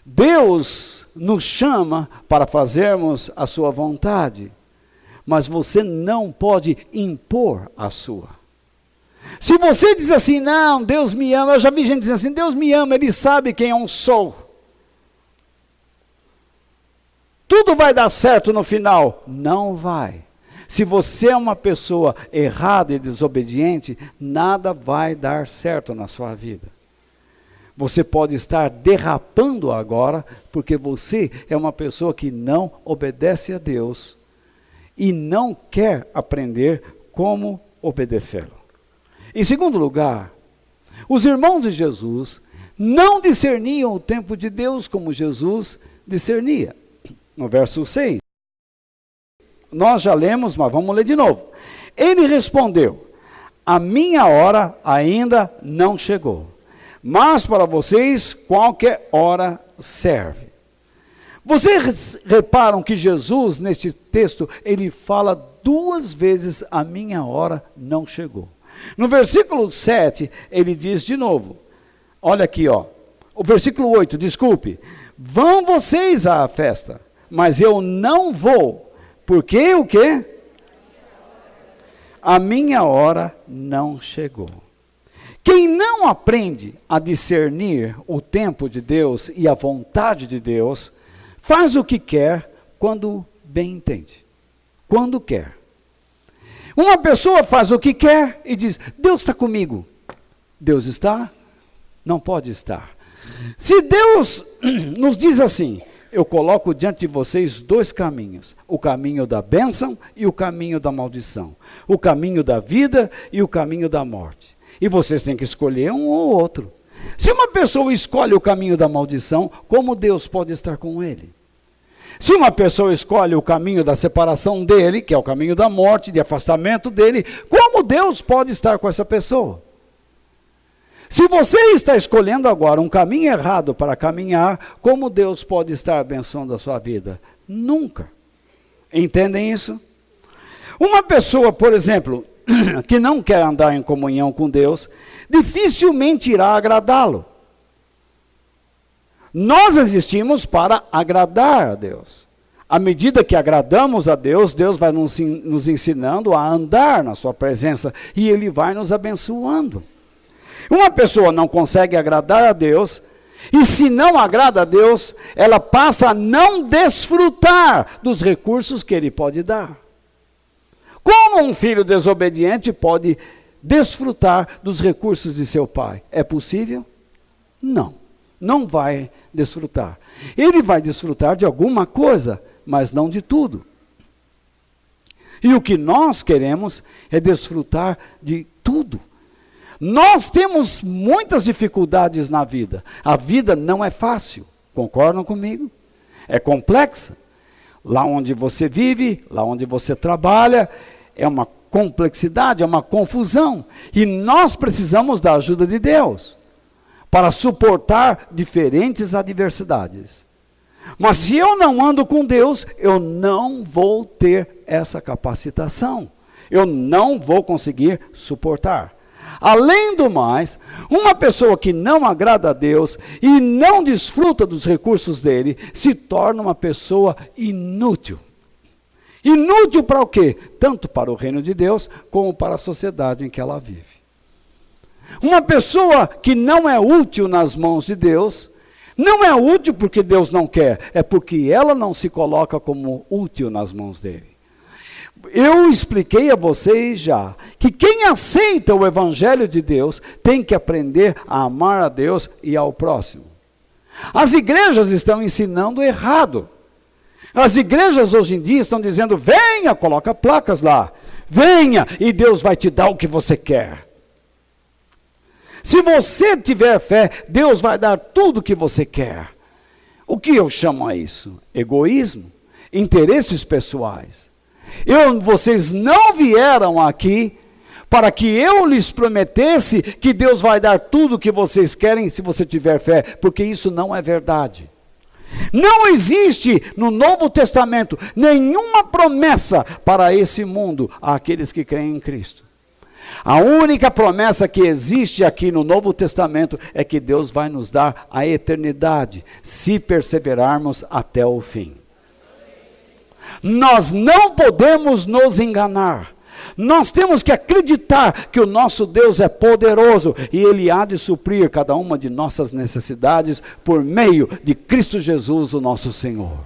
Speaker 1: Deus nos chama para fazermos a sua vontade, mas você não pode impor a sua. Se você diz assim, não, Deus me ama, eu já vi gente dizendo assim, Deus me ama, Ele sabe quem eu sou. Tudo vai dar certo no final. Não vai. Se você é uma pessoa errada e desobediente, nada vai dar certo na sua vida. Você pode estar derrapando agora, porque você é uma pessoa que não obedece a Deus e não quer aprender como obedecê-lo. Em segundo lugar, os irmãos de Jesus não discerniam o tempo de Deus como Jesus discernia. No verso 6, nós já lemos, mas vamos ler de novo. Ele respondeu, a minha hora ainda não chegou, mas para vocês qualquer hora serve. Vocês reparam que Jesus, neste texto, ele fala 2 vezes, a minha hora não chegou. No versículo 7, ele diz de novo, olha aqui, ó, o versículo 8, desculpe, vão vocês à festa, mas eu não vou, porque o quê? A minha hora não chegou. Quem não aprende a discernir o tempo de Deus e a vontade de Deus, faz o que quer quando bem entende. Quando quer. Uma pessoa faz o que quer e diz, Deus está comigo. Deus está? Não pode estar. Se Deus nos diz assim, eu coloco diante de vocês dois caminhos, o caminho da bênção e o caminho da maldição, o caminho da vida e o caminho da morte. E vocês têm que escolher um ou outro. Se uma pessoa escolhe o caminho da maldição, como Deus pode estar com ele? Se uma pessoa escolhe o caminho da separação dele, que é o caminho da morte, de afastamento dele, como Deus pode estar com essa pessoa? Se você está escolhendo agora um caminho errado para caminhar, como Deus pode estar abençoando a sua vida? Nunca. Entendem isso? Uma pessoa, por exemplo, que não quer andar em comunhão com Deus, dificilmente irá agradá-lo. Nós existimos para agradar a Deus. À medida que agradamos a Deus, Deus vai nos ensinando a andar na sua presença e Ele vai nos abençoando. Uma pessoa não consegue agradar a Deus, e se não agrada a Deus, ela passa a não desfrutar dos recursos que Ele pode dar. Como um filho desobediente pode desfrutar dos recursos de seu pai? É possível? Não, não vai desfrutar. Ele vai desfrutar de alguma coisa, mas não de tudo. E o que nós queremos é desfrutar de tudo. Nós temos muitas dificuldades na vida. A vida não é fácil, concordam comigo? É complexa. Lá onde você vive, lá onde você trabalha, é uma complexidade, é uma confusão. E nós precisamos da ajuda de Deus para suportar diferentes adversidades. Mas se eu não ando com Deus, eu não vou ter essa capacitação. Eu não vou conseguir suportar. Além do mais, uma pessoa que não agrada a Deus e não desfruta dos recursos dele, se torna uma pessoa inútil. Inútil para o quê? Tanto para o reino de Deus, como para a sociedade em que ela vive. Uma pessoa que não é útil nas mãos de Deus, não é útil porque Deus não quer, é porque ela não se coloca como útil nas mãos dele. Eu expliquei a vocês já que quem aceita o Evangelho de Deus tem que aprender a amar a Deus e ao próximo. As igrejas estão ensinando errado. As igrejas hoje em dia estão dizendo, venha, coloca placas lá, venha e Deus vai te dar o que você quer. Se você tiver fé, Deus vai dar tudo o que você quer. O que eu chamo a isso? Egoísmo, interesses pessoais. Vocês não vieram aqui para que eu lhes prometesse que Deus vai dar tudo o que vocês querem se você tiver fé, porque isso não é verdade. Não existe no Novo Testamento nenhuma promessa para esse mundo àqueles que creem em Cristo. A única promessa que existe aqui no Novo Testamento é que Deus vai nos dar a eternidade, se perseverarmos até o fim. Nós não podemos nos enganar. Nós temos que acreditar que o nosso Deus é poderoso e Ele há de suprir cada uma de nossas necessidades por meio de Cristo Jesus, o nosso Senhor.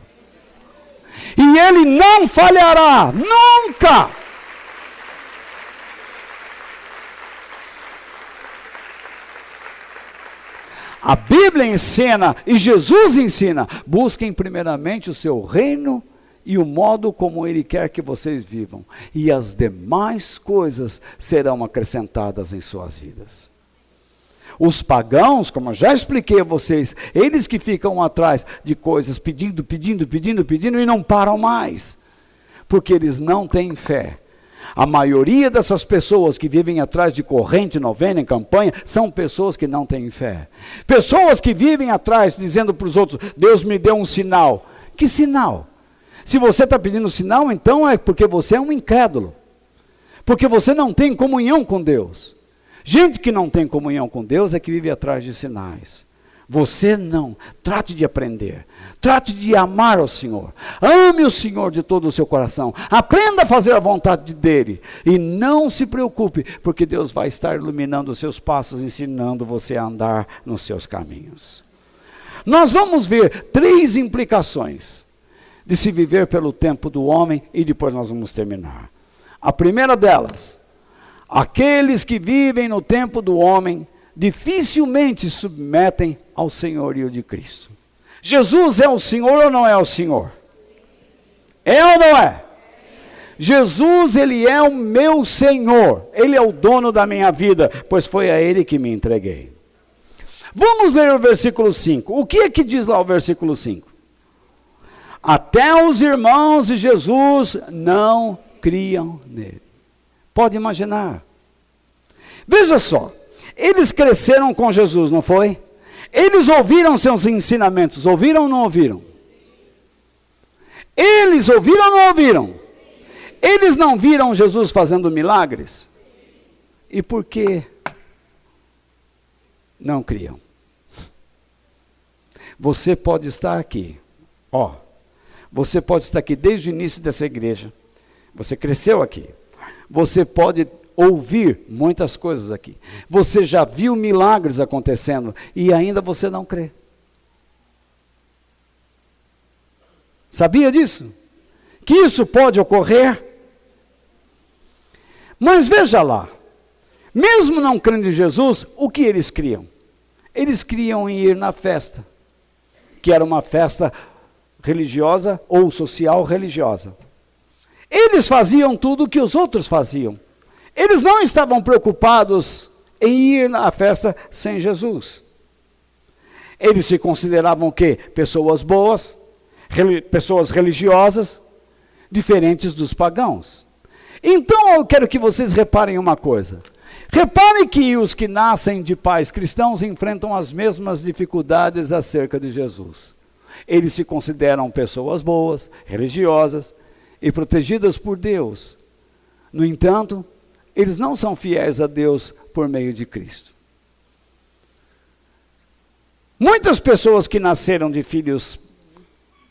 Speaker 1: E Ele não falhará, nunca! A Bíblia ensina e Jesus ensina, busquem primeiramente o seu reino e o modo como Ele quer que vocês vivam. E as demais coisas serão acrescentadas em suas vidas. Os pagãos, como eu já expliquei a vocês, eles que ficam atrás de coisas, pedindo e não param mais. Porque eles não têm fé. A maioria dessas pessoas que vivem atrás de corrente, novena, em campanha, são pessoas que não têm fé. Pessoas que vivem atrás dizendo para os outros, Deus me deu um sinal. Que sinal? Se você está pedindo sinal, então é porque você é um incrédulo. Porque você não tem comunhão com Deus. Gente que não tem comunhão com Deus é que vive atrás de sinais. Você não. Trate de aprender. Trate de amar o Senhor. Ame o Senhor de todo o seu coração. Aprenda a fazer a vontade dEle. E não se preocupe, porque Deus vai estar iluminando os seus passos, ensinando você a andar nos seus caminhos. Nós vamos ver 3 implicações de se viver pelo tempo do homem e depois nós vamos terminar. A primeira delas, aqueles que vivem no tempo do homem dificilmente se submetem ao senhorio de Cristo. Jesus é o Senhor ou não é o Senhor? É ou não é? Jesus, Ele é o meu Senhor. Ele é o dono da minha vida, pois foi a Ele que me entreguei. Vamos ler o versículo 5. O que é que diz lá o versículo 5? Até os irmãos de Jesus não criam nele. Pode imaginar. Veja só. Eles cresceram com Jesus, não foi? Eles ouviram seus ensinamentos. Ouviram ou não ouviram? Eles ouviram ou não ouviram? Eles não viram Jesus fazendo milagres? E por que não criam? Você pode estar aqui. Você pode estar aqui desde o início dessa igreja. Você cresceu aqui. Você pode ouvir muitas coisas aqui. Você já viu milagres acontecendo e ainda você não crê. Sabia disso? Que isso pode ocorrer? Mas veja lá, mesmo não crendo em Jesus, o que eles criam? Eles criam em ir na festa, que era uma festa religiosa ou social religiosa. Eles faziam tudo o que os outros faziam. Eles não estavam preocupados em ir à festa sem Jesus. Eles se consideravam o quê? Pessoas boas, pessoas religiosas, diferentes dos pagãos. Então eu quero que vocês reparem uma coisa. Reparem que os que nascem de pais cristãos enfrentam as mesmas dificuldades acerca de Jesus. Eles se consideram pessoas boas, religiosas e protegidas por Deus. No entanto, eles não são fiéis a Deus por meio de Cristo. Muitas pessoas que nasceram de filhos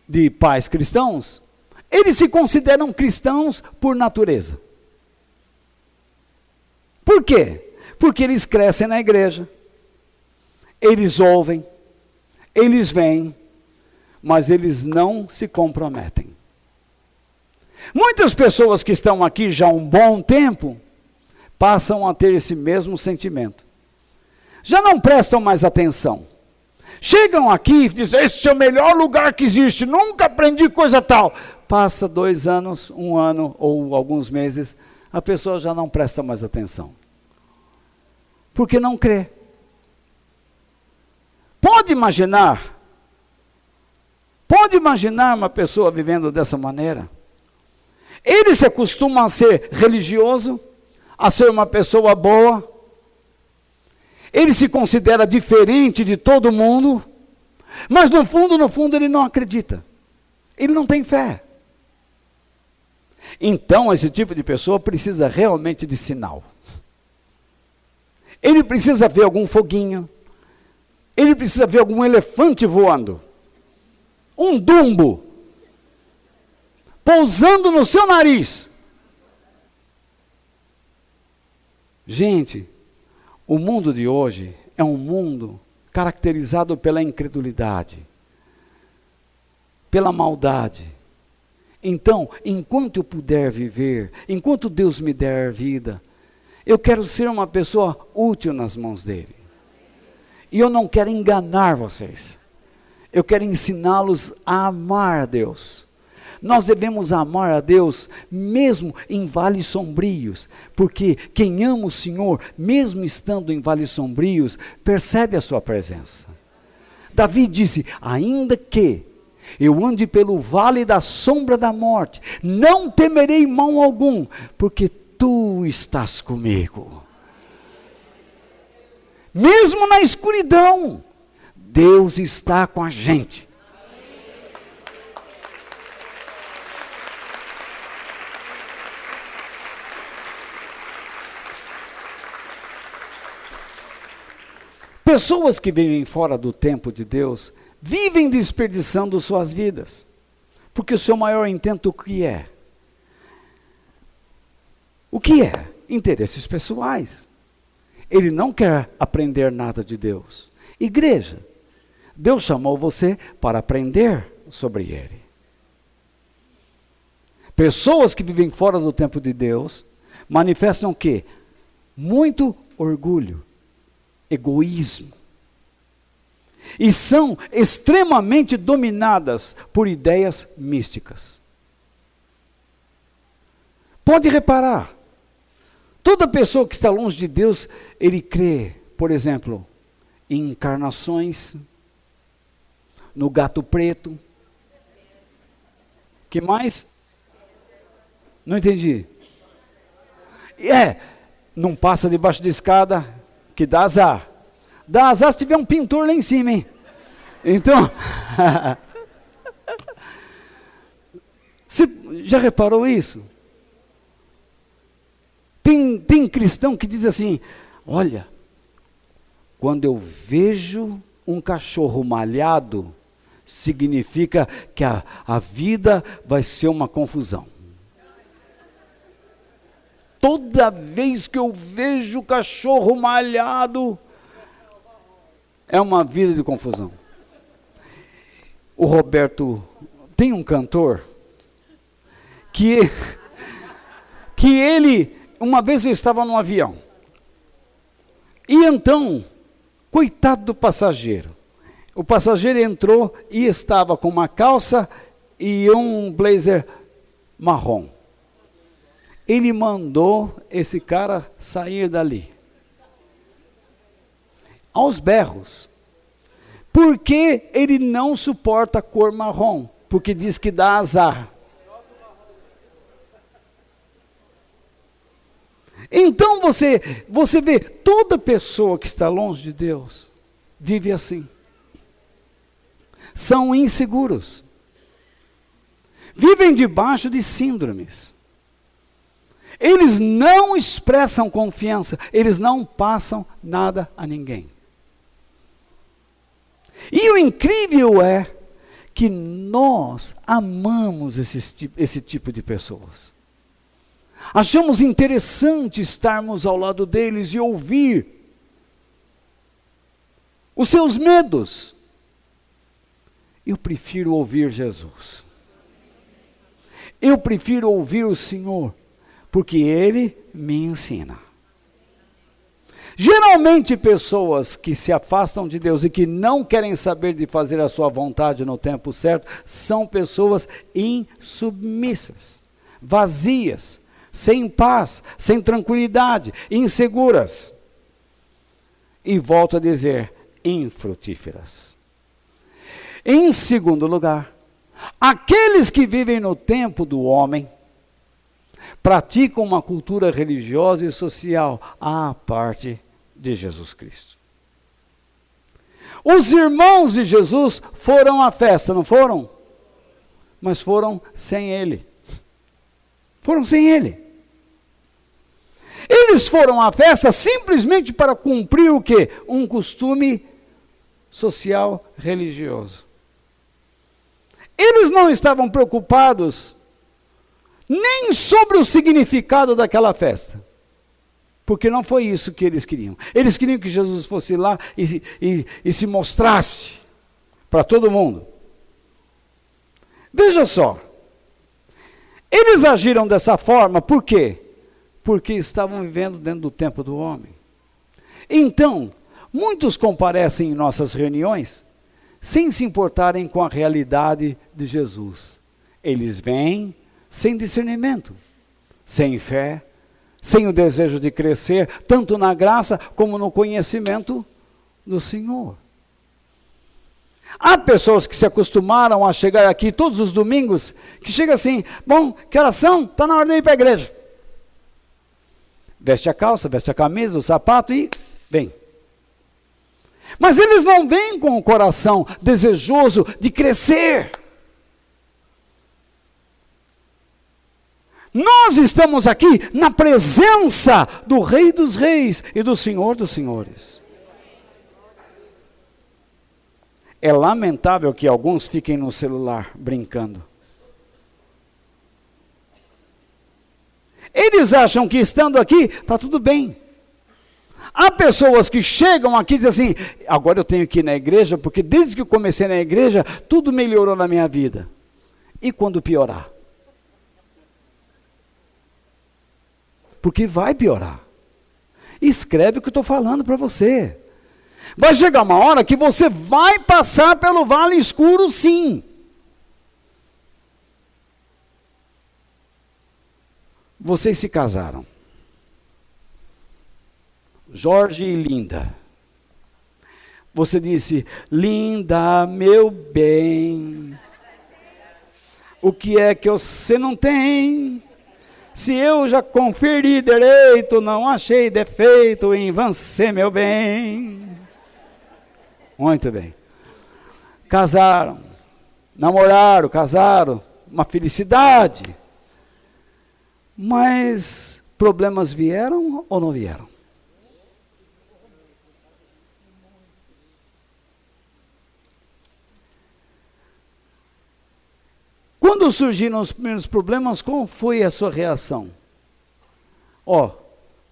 Speaker 1: de pais cristãos, eles se consideram cristãos por natureza. Por quê? Porque eles crescem na igreja, eles ouvem, eles veem, mas eles não se comprometem. Muitas pessoas que estão aqui já há um bom tempo, passam a ter esse mesmo sentimento. Já não prestam mais atenção. Chegam aqui e dizem, este é o melhor lugar que existe, nunca aprendi coisa tal. Passa 2 anos, 1 ano ou alguns meses, a pessoa já não presta mais atenção. Porque não crê. Pode imaginar uma pessoa vivendo dessa maneira? Ele se acostuma a ser religioso, a ser uma pessoa boa, ele se considera diferente de todo mundo, mas no fundo ele não acredita, ele não tem fé. Então esse tipo de pessoa precisa realmente de sinal. Ele precisa ver algum foguinho, ele precisa ver algum elefante voando, um dumbo, pousando no seu nariz. Gente, o mundo de hoje é um mundo caracterizado pela incredulidade, pela maldade. Então, enquanto eu puder viver, enquanto Deus me der vida, eu quero ser uma pessoa útil nas mãos dele. E eu não quero enganar vocês. Eu quero ensiná-los a amar a Deus. Nós devemos amar a Deus mesmo em vales sombrios, porque quem ama o Senhor, mesmo estando em vales sombrios, percebe a sua presença. Davi disse, ainda que eu ande pelo vale da sombra da morte, não temerei mal algum, porque tu estás comigo. Mesmo na escuridão, Deus está com a gente. Pessoas que vivem fora do tempo de Deus vivem desperdiçando suas vidas, porque o seu maior intento o que é? O que é? Interesses pessoais. Ele não quer aprender nada de Deus. Igreja, Deus chamou você para aprender sobre Ele. Pessoas que vivem fora do tempo de Deus manifestam o quê? Muito orgulho, egoísmo. E são extremamente dominadas por ideias místicas. Pode reparar, toda pessoa que está longe de Deus, ele crê, por exemplo, em encarnações, no gato preto. Que mais? Não entendi. Não passa debaixo da escada, que dá azar. Dá azar se tiver um pintor lá em cima, hein? Então, você já reparou isso? Tem cristão que diz assim, olha, quando eu vejo um cachorro malhado, significa que a vida vai ser uma confusão. Toda vez que eu vejo cachorro malhado, é uma vida de confusão. O Roberto, tem um cantor, que ele, uma vez eu estava num avião, e então, coitado do passageiro, o passageiro entrou e estava com uma calça e um blazer marrom. Ele mandou esse cara sair dali. Aos berros. Porque ele não suporta a cor marrom. Porque diz que dá azar. Então você vê, toda pessoa que está longe de Deus, vive assim. São inseguros. Vivem debaixo de síndromes. Eles não expressam confiança, eles não passam nada a ninguém. E o incrível é que nós amamos esse tipo de pessoas. Achamos interessante estarmos ao lado deles e ouvir os seus medos. Eu prefiro ouvir Jesus. Eu prefiro ouvir o Senhor, porque Ele me ensina. Geralmente pessoas que se afastam de Deus e que não querem saber de fazer a sua vontade no tempo certo, são pessoas insubmissas, vazias, sem paz, sem tranquilidade, inseguras. E volto a dizer, infrutíferas. Em segundo lugar, aqueles que vivem no tempo do homem, praticam uma cultura religiosa e social à parte de Jesus Cristo. Os irmãos de Jesus foram à festa, não foram? Mas foram sem Ele. Foram sem Ele. Eles foram à festa simplesmente para cumprir o quê? Um costume social religioso. Eles não estavam preocupados nem sobre o significado daquela festa. Porque não foi isso que eles queriam. Eles queriam que Jesus fosse lá e se mostrasse para todo mundo. Veja só. Eles agiram dessa forma, por quê? Porque estavam vivendo dentro do tempo do homem. Então, muitos comparecem em nossas reuniões sem se importarem com a realidade de Jesus. Eles vêm sem discernimento, sem fé, sem o desejo de crescer, tanto na graça como no conhecimento do Senhor. Há pessoas que se acostumaram a chegar aqui todos os domingos, que chega assim, bom, que horas são? Está na hora de ir para a igreja. Veste a calça, veste a camisa, o sapato e vem. Mas eles não vêm com o coração desejoso de crescer. Nós estamos aqui na presença do Rei dos Reis e do Senhor dos Senhores. É lamentável que alguns fiquem no celular brincando. Eles acham que estando aqui, está tudo bem. Há pessoas que chegam aqui e dizem assim, agora eu tenho que ir na igreja, porque desde que eu comecei na igreja, tudo melhorou na minha vida. E quando piorar? Porque vai piorar. Escreve o que eu estou falando para você. Vai chegar uma hora que você vai passar pelo vale escuro, sim. Vocês se casaram. Jorge e Linda. Você disse, Linda, meu bem, o que é que você não tem? Se eu já conferi direito, não achei defeito em você, meu bem. Muito bem. Casaram, namoraram, casaram, uma felicidade. Mas problemas vieram ou não vieram? Quando surgiram os primeiros problemas, qual foi a sua reação? Ó,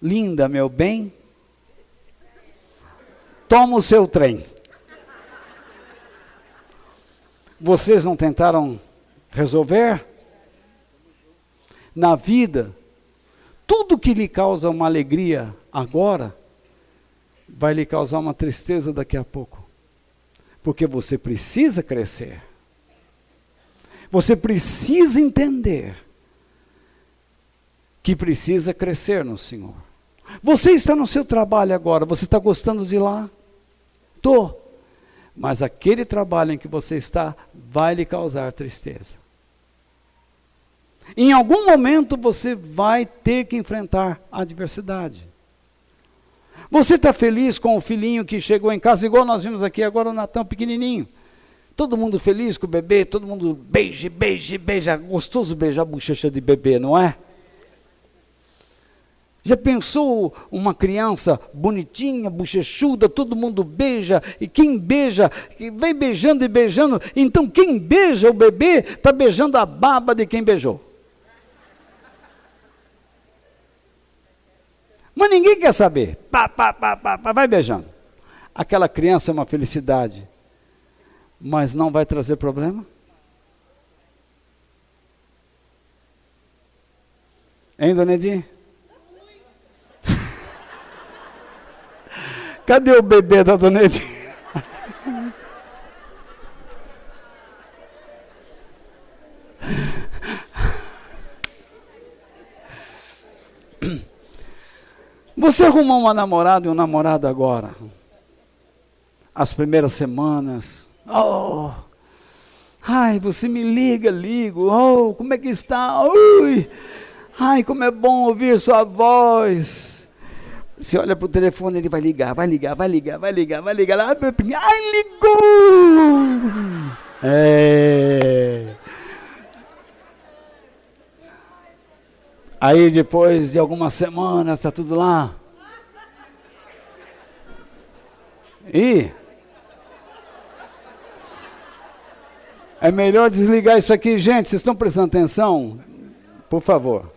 Speaker 1: Linda, meu bem, toma o seu trem. Vocês não tentaram resolver? Na vida, tudo que lhe causa uma alegria agora, vai lhe causar uma tristeza daqui a pouco. Porque você precisa crescer. Você precisa entender que precisa crescer no Senhor. Você está no seu trabalho agora, você está gostando de lá? Estou. Mas aquele trabalho em que você está vai lhe causar tristeza. Em algum momento você vai ter que enfrentar a adversidade. Você está feliz com o filhinho que chegou em casa, igual nós vimos aqui agora o Natan pequenininho. Todo mundo feliz com o bebê, todo mundo beija, beija, beija. Gostoso beijar a bochecha de bebê, não é? Já pensou uma criança bonitinha, bochechuda, todo mundo beija, e quem beija, vem beijando e beijando, então quem beija o bebê, está beijando a baba de quem beijou. Mas ninguém quer saber, vai beijando. Aquela criança é uma felicidade, mas não vai trazer problema? Hein, dona Edinha? Cadê o bebê da dona Edinha? Você arrumou uma namorada e um namorado agora? As primeiras semanas. Oh, ai, você me liga, ligo. Oh, como é que está? Ui, ai, como é bom ouvir sua voz. Você olha para o telefone, ele vai ligar. Ai, ligou! É. Aí depois de algumas semanas, está tudo lá. E é melhor desligar isso aqui, gente. Vocês estão prestando atenção? Por favor.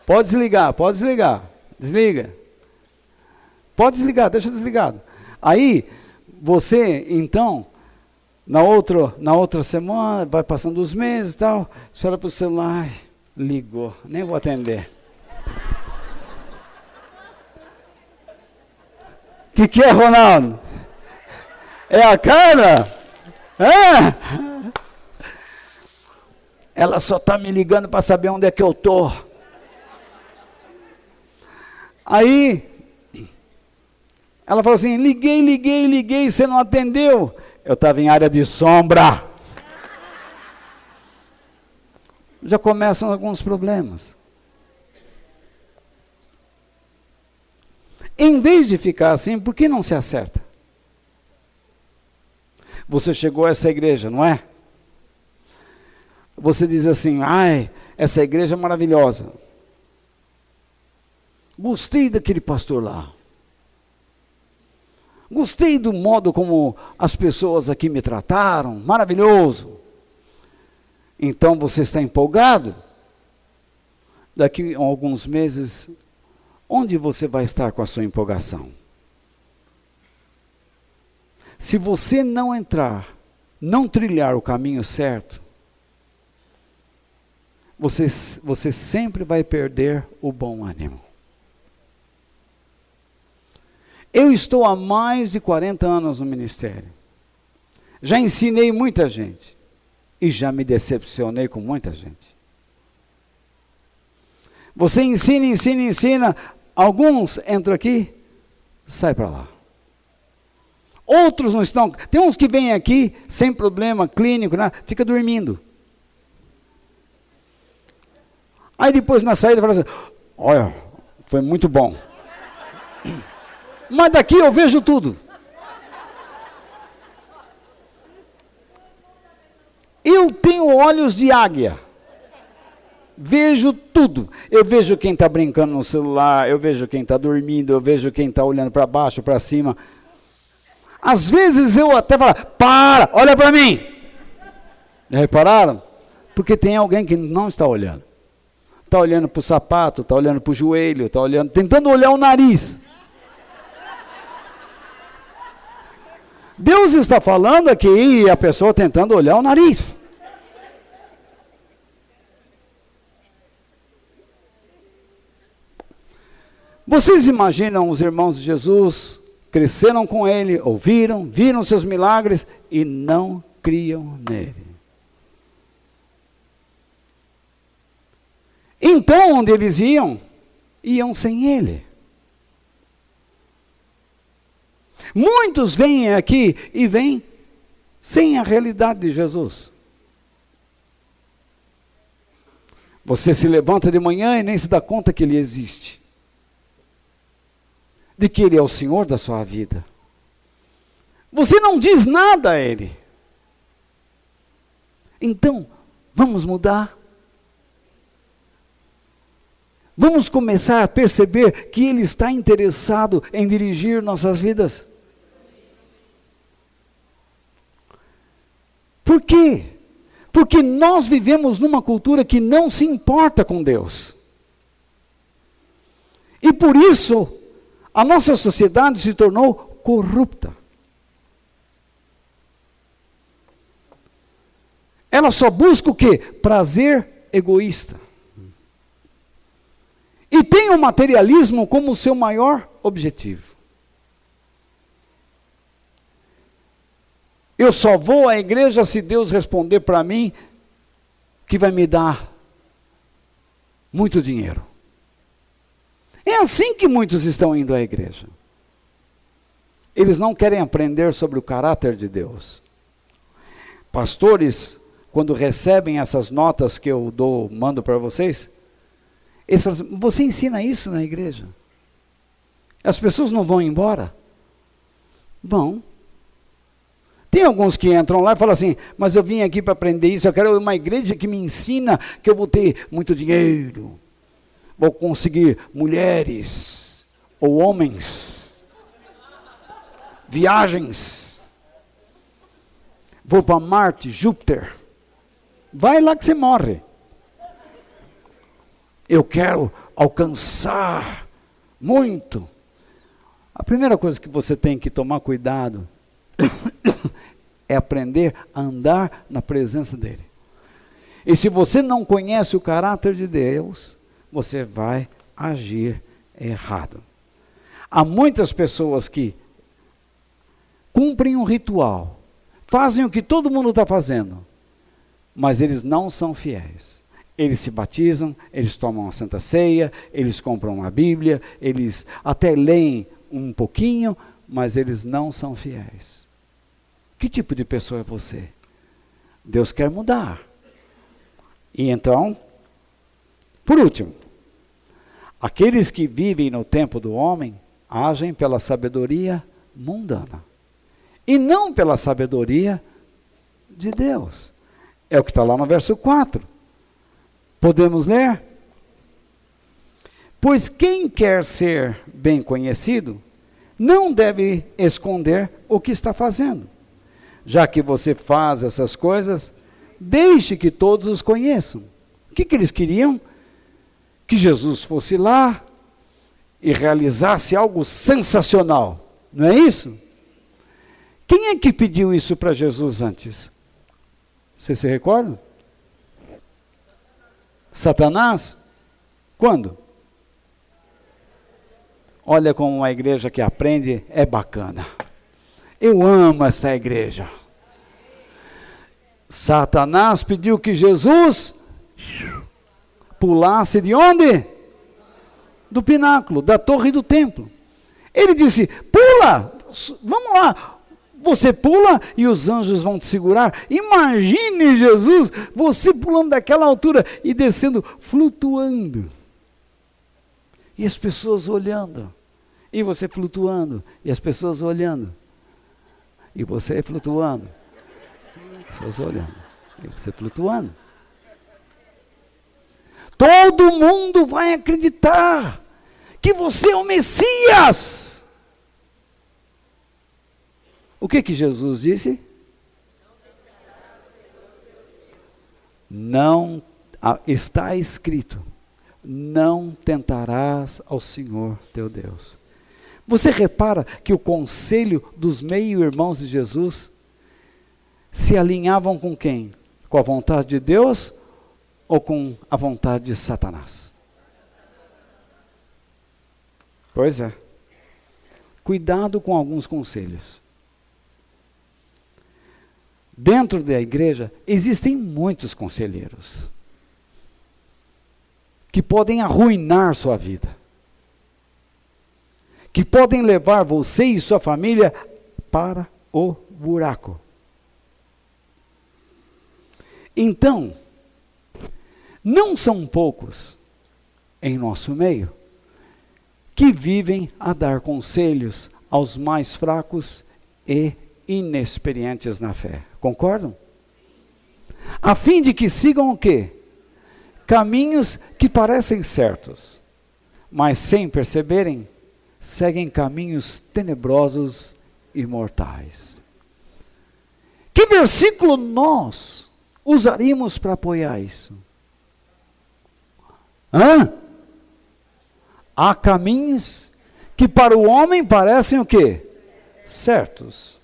Speaker 1: Pode desligar. Desliga. Pode desligar, deixa desligado. Aí, você, então, na outra semana, vai passando os meses e tal, você olha para o celular, ligou, nem vou atender. O que é, Ronaldo? É a cara? É? Ela só está me ligando para saber onde é que eu estou. Aí, ela falou assim, liguei, você não atendeu. Eu estava em área de sombra. Já começam alguns problemas. Em vez de ficar assim, por que não se acerta? Você chegou a essa igreja, não é? Você diz assim, ai, essa igreja é maravilhosa. Gostei daquele pastor lá. Gostei do modo como as pessoas aqui me trataram, maravilhoso. Então você está empolgado? Daqui a alguns meses, onde você vai estar com a sua empolgação? Se você não entrar, não trilhar o caminho certo, você sempre vai perder o bom ânimo. Eu estou há mais de 40 anos no ministério. Já ensinei muita gente. E já me decepcionei com muita gente. Você ensina. Alguns entram aqui, sai para lá. Outros não estão. Tem uns que vêm aqui sem problema clínico, né? Fica dormindo. Aí depois na saída fala assim: olha, foi muito bom. Mas daqui eu vejo tudo. Eu tenho olhos de águia. Vejo tudo. Eu vejo quem está brincando no celular, eu vejo quem está dormindo, eu vejo quem está olhando para baixo, para cima. Às vezes eu até falo: para, olha para mim. Já repararam? Porque tem alguém que não está olhando. Está olhando para o sapato, está olhando para o joelho, está olhando, tentando olhar o nariz. Deus está falando aqui e a pessoa tentando olhar o nariz. Vocês imaginam os irmãos de Jesus, cresceram com ele, ouviram, viram seus milagres e não criam nele. Então, onde eles iam sem ele. Muitos vêm aqui e vêm sem a realidade de Jesus. Você se levanta de manhã e nem se dá conta que ele existe. De que ele é o Senhor da sua vida. Você não diz nada a ele. Então, vamos mudar. Vamos começar a perceber que ele está interessado em dirigir nossas vidas. Por quê? Porque nós vivemos numa cultura que não se importa com Deus. E por isso, a nossa sociedade se tornou corrupta. Ela só busca o quê? Prazer egoísta. E tem o materialismo como seu maior objetivo. Eu só vou à igreja se Deus responder para mim que vai me dar muito dinheiro. É assim que muitos estão indo à igreja. Eles não querem aprender sobre o caráter de Deus. Pastores, quando recebem essas notas que eu mando para vocês, eles falam assim: você ensina isso na igreja? As pessoas não vão embora? Vão. Tem alguns que entram lá e falam assim: mas eu vim aqui para aprender isso, eu quero uma igreja que me ensina que eu vou ter muito dinheiro, vou conseguir mulheres ou homens, viagens, vou para Marte, Júpiter. Vai lá que você morre. Eu quero alcançar muito. A primeira coisa que você tem que tomar cuidado é aprender a andar na presença dele. E se você não conhece o caráter de Deus, você vai agir errado. Há muitas pessoas que cumprem um ritual, fazem o que todo mundo está fazendo, mas eles não são fiéis. Eles se batizam, eles tomam a Santa Ceia, eles compram uma Bíblia, eles até leem um pouquinho, mas eles não são fiéis. Que tipo de pessoa é você? Deus quer mudar. E então, por último, aqueles que vivem no tempo do homem, agem pela sabedoria mundana. E não pela sabedoria de Deus. É o que está lá no verso 4. Podemos ler? Pois quem quer ser bem conhecido, não deve esconder o que está fazendo. Já que você faz essas coisas, deixe que todos os conheçam. O que eles queriam? Que Jesus fosse lá e realizasse algo sensacional. Não é isso? Quem é que pediu isso para Jesus antes? Você se recorda? Satanás? Quando? Olha como uma igreja que aprende é bacana. Eu amo essa igreja. Satanás pediu que Jesus pulasse de onde? Do pináculo, da torre do templo. Ele disse, pula, vamos lá. Você pula e os anjos vão te segurar. Imagine Jesus, você pulando daquela altura e descendo, flutuando. E as pessoas olhando. E você flutuando. E as pessoas olhando. E você flutuando. As pessoas olhando. E você flutuando. Todo mundo vai acreditar que você é o Messias. O que Jesus disse? Não, está escrito, não tentarás ao Senhor teu Deus. Você repara que o conselho dos meio-irmãos de Jesus se alinhavam com quem? Com a vontade de Deus ou com a vontade de Satanás? Pois é. Cuidado com alguns conselhos. Dentro da igreja existem muitos conselheiros que podem arruinar sua vida, que podem levar você e sua família para o buraco. Então, não são poucos em nosso meio que vivem a dar conselhos aos mais fracos e inexperientes na fé. Concordam? A fim de que sigam o quê? Caminhos que parecem certos, mas sem perceberem, seguem caminhos tenebrosos e mortais. Que versículo nós usaríamos para apoiar isso? Há caminhos que para o homem parecem o quê? Certos.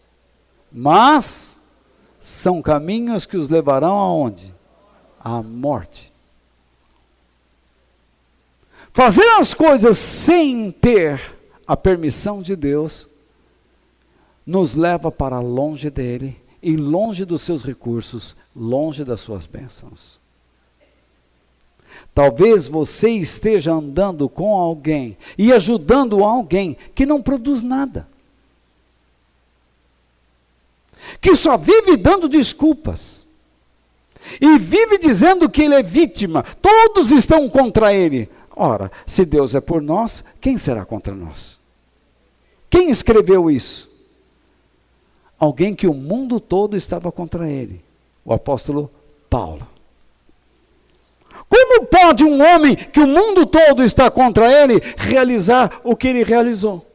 Speaker 1: Mas são caminhos que os levarão aonde? À morte. Fazer as coisas sem ter a permissão de Deus nos leva para longe dele e longe dos seus recursos, longe das suas bênçãos. Talvez você esteja andando com alguém e ajudando alguém que não produz nada, que só vive dando desculpas e vive dizendo que ele é vítima, todos estão contra ele. Ora, se Deus é por nós, quem será contra nós? Quem escreveu isso? Alguém que o mundo todo estava contra ele, o apóstolo Paulo. Como pode um homem que o mundo todo está contra ele realizar o que ele realizou?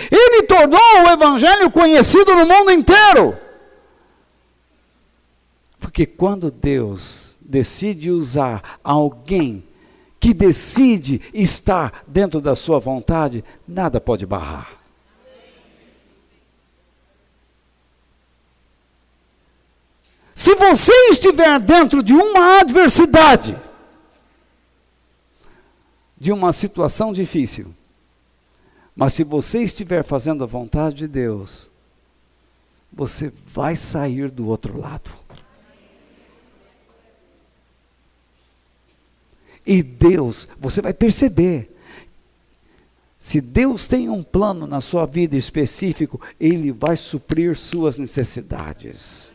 Speaker 1: Ele tornou o evangelho conhecido no mundo inteiro. Porque quando Deus decide usar alguém que decide estar dentro da sua vontade, nada pode barrar. Se você estiver dentro de uma adversidade, de uma situação difícil, mas se você estiver fazendo a vontade de Deus, você vai sair do outro lado. E Deus, você vai perceber, se Deus tem um plano na sua vida específico, Ele vai suprir suas necessidades.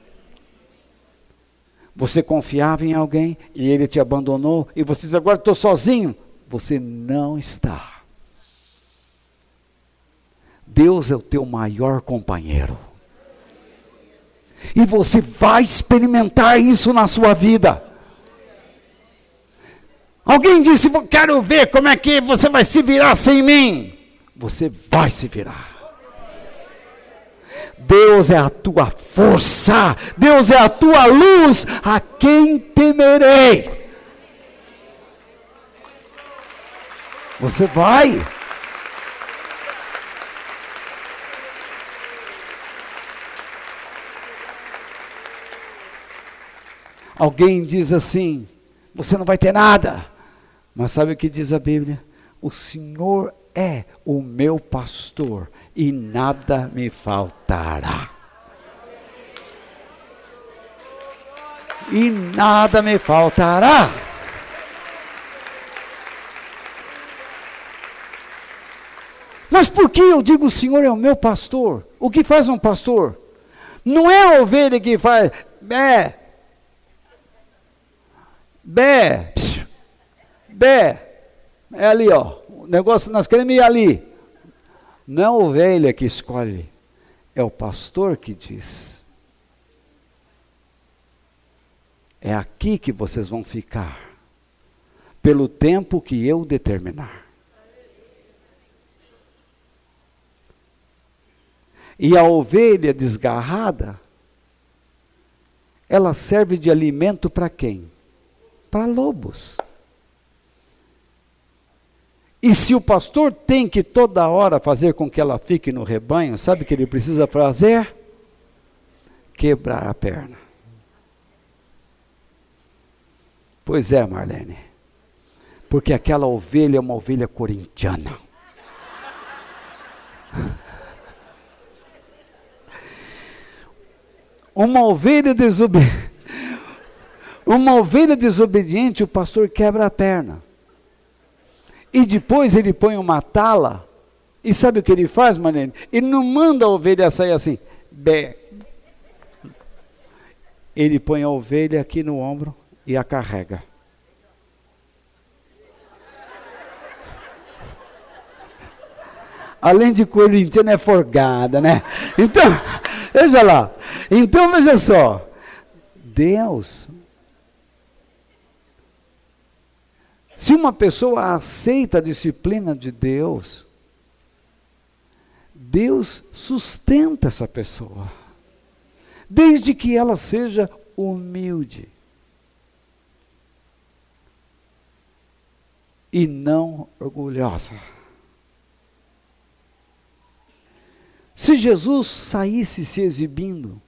Speaker 1: Você confiava em alguém e ele te abandonou, e você diz, agora estou sozinho. Você não está. Deus é o teu maior companheiro. E você vai experimentar isso na sua vida. Alguém disse, quero ver como é que você vai se virar sem mim. Você vai se virar. Deus é a tua força, Deus é a tua luz, a quem temerei? Você vai. Alguém diz assim, você não vai ter nada. Mas sabe o que diz a Bíblia? O Senhor é o meu pastor e nada me faltará. E nada me faltará. Mas por que eu digo o Senhor é o meu pastor? O que faz um pastor? Não é a ovelha que faz bé, bé, bé. É ali, ó. O negócio, nós queremos ir ali. Não é a ovelha que escolhe, é o pastor que diz. É aqui que vocês vão ficar, pelo tempo que eu determinar. E a ovelha desgarrada, ela serve de alimento para quem? Para lobos. E se o pastor tem que toda hora fazer com que ela fique no rebanho, sabe o que ele precisa fazer? Quebrar a perna. Pois é, Marlene. Porque aquela ovelha é uma ovelha corintiana. Uma ovelha desobediente, o pastor quebra a perna. E depois ele põe uma tala, e sabe o que ele faz, Marlene? Ele não manda a ovelha sair assim, bé. Ele põe a ovelha aqui no ombro e a carrega. Além de corintiana, é forgada, né? Então, veja lá. Então, veja só. Deus, se uma pessoa aceita a disciplina de Deus, Deus sustenta essa pessoa, desde que ela seja humilde e não orgulhosa. Se Jesus saísse se exibindo,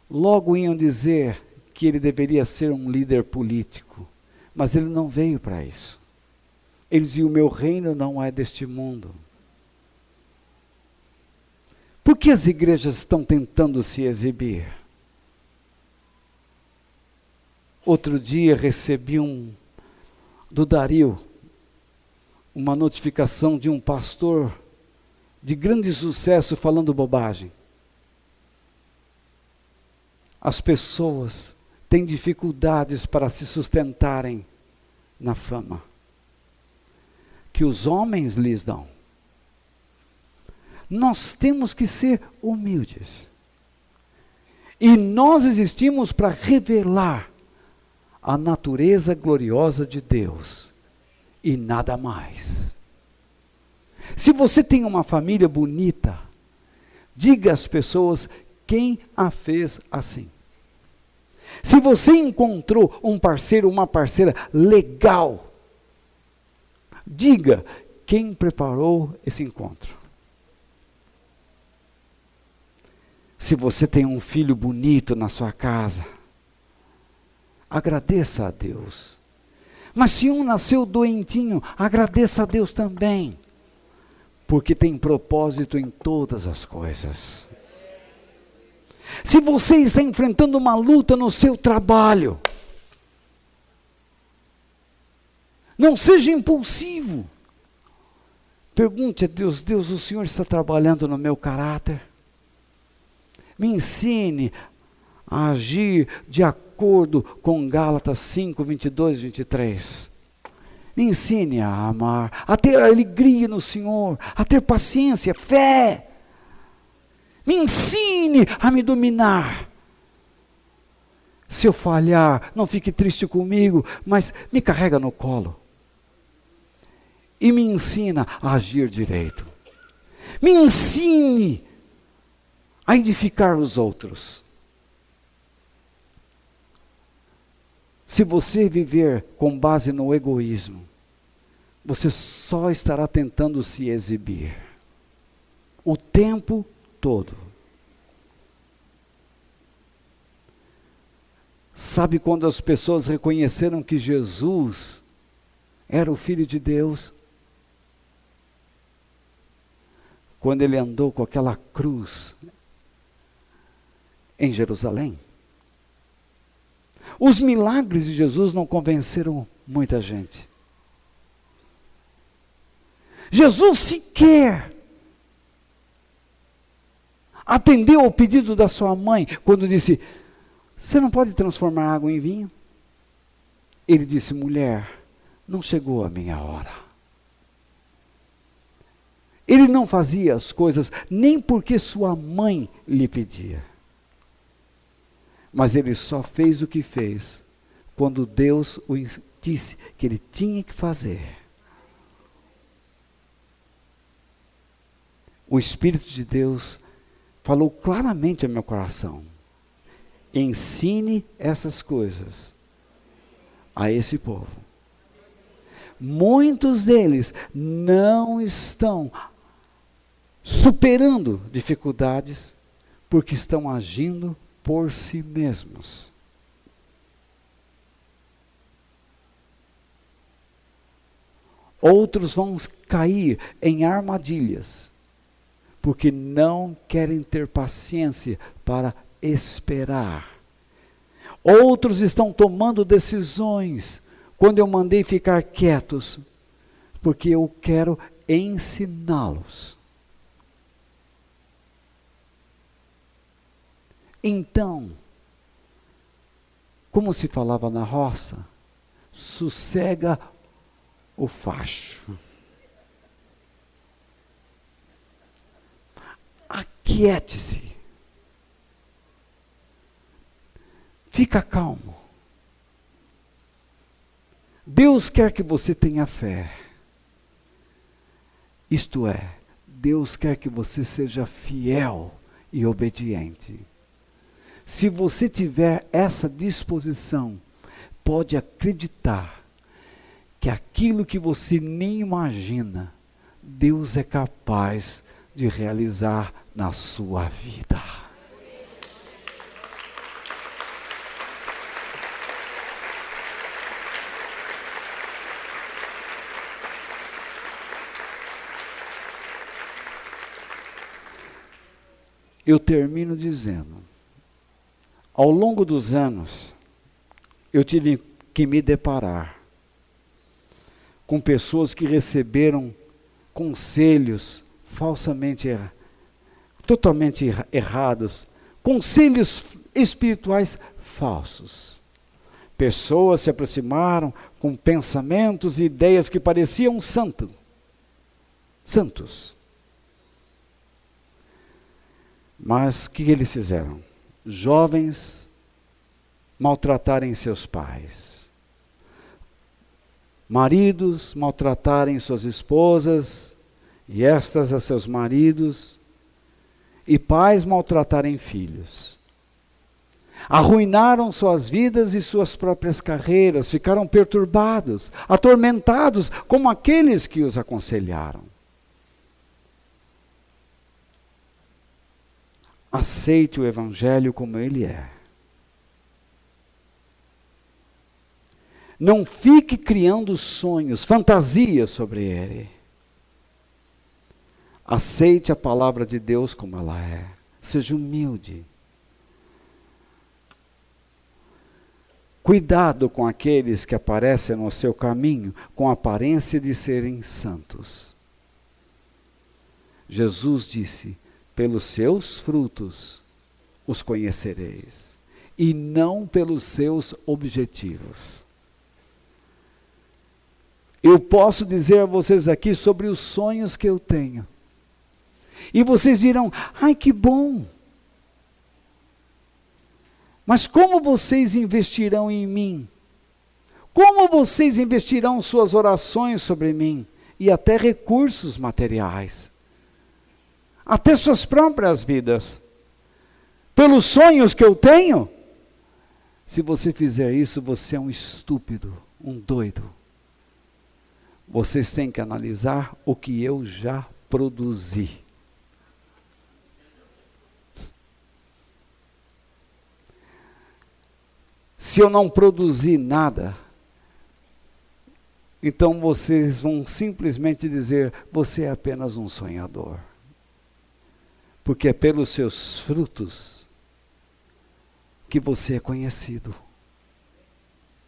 Speaker 1: logo iam dizer que ele deveria ser um líder político. Mas ele não veio para isso. Ele dizia, o meu reino não é deste mundo. Por que as igrejas estão tentando se exibir? Outro dia recebi do Dario, uma notificação de um pastor de grande sucesso falando bobagem. As pessoas têm dificuldades para se sustentarem na fama que os homens lhes dão. Nós temos que ser humildes. E nós existimos para revelar a natureza gloriosa de Deus e nada mais. Se você tem uma família bonita, diga às pessoas quem a fez assim. Se você encontrou um parceiro, uma parceira legal, diga quem preparou esse encontro. Se você tem um filho bonito na sua casa, agradeça a Deus. Mas se um nasceu doentinho, agradeça a Deus também. Porque tem propósito em todas as coisas. Se você está enfrentando uma luta no seu trabalho, não seja impulsivo. Pergunte a Deus, Deus, o Senhor está trabalhando no meu caráter? Me ensine a agir de acordo com Gálatas 5, 22, 23. Me ensine a amar, a ter alegria no Senhor, a ter paciência, fé. Me ensine a me dominar. Se eu falhar, não fique triste comigo, mas me carrega no colo. E me ensina a agir direito. Me ensine a edificar os outros. Se você viver com base no egoísmo, você só estará tentando se exibir o tempo todo. Sabe quando as pessoas reconheceram que Jesus era o Filho de Deus? Quando ele andou com aquela cruz em Jerusalém. Os milagres de Jesus não convenceram muita gente. Jesus sequer atendeu ao pedido da sua mãe quando disse: você não pode transformar água em vinho? Ele disse: mulher, não chegou a minha hora. Ele não fazia as coisas nem porque sua mãe lhe pedia. Mas ele só fez o que fez quando Deus o disse que ele tinha que fazer. O Espírito de Deus falou claramente ao meu coração: ensine essas coisas a esse povo. Muitos deles não estão superando dificuldades porque estão agindo por si mesmos. Outros vão cair em armadilhas porque não querem ter paciência para esperar. Outros estão tomando decisões quando eu mandei ficar quietos, porque eu quero ensiná-los. Então, como se falava na roça, sossega o facho. Aquiete-se. Fica calmo. Deus quer que você tenha fé. Isto é, Deus quer que você seja fiel e obediente. Se você tiver essa disposição, pode acreditar que aquilo que você nem imagina, Deus é capaz de realizar na sua vida. Eu termino dizendo, ao longo dos anos, eu tive que me deparar com pessoas que receberam conselhos totalmente errados, conselhos espirituais falsos. Pessoas se aproximaram com pensamentos e ideias que pareciam santos. Mas o que eles fizeram? Jovens maltratarem seus pais. Maridos maltratarem suas esposas, e estas a seus maridos, e pais maltratarem filhos. Arruinaram suas vidas e suas próprias carreiras, ficaram perturbados, atormentados, como aqueles que os aconselharam. Aceite o Evangelho como ele é. Não fique criando sonhos, fantasias sobre ele. Aceite a palavra de Deus como ela é. Seja humilde. Cuidado com aqueles que aparecem no seu caminho com a aparência de serem santos. Jesus disse: pelos seus frutos os conhecereis, e não pelos seus objetivos. Eu posso dizer a vocês aqui sobre os sonhos que eu tenho. E vocês dirão: ai, que bom! Mas como vocês investirão em mim? Como vocês investirão suas orações sobre mim? E até recursos materiais. Até suas próprias vidas. pelos sonhos que eu tenho? Se você fizer isso, você é um estúpido, um doido. Vocês têm que analisar o que eu já produzi. Se eu não produzir nada, então vocês vão simplesmente dizer, você é apenas um sonhador. Porque é pelos seus frutos que você é conhecido.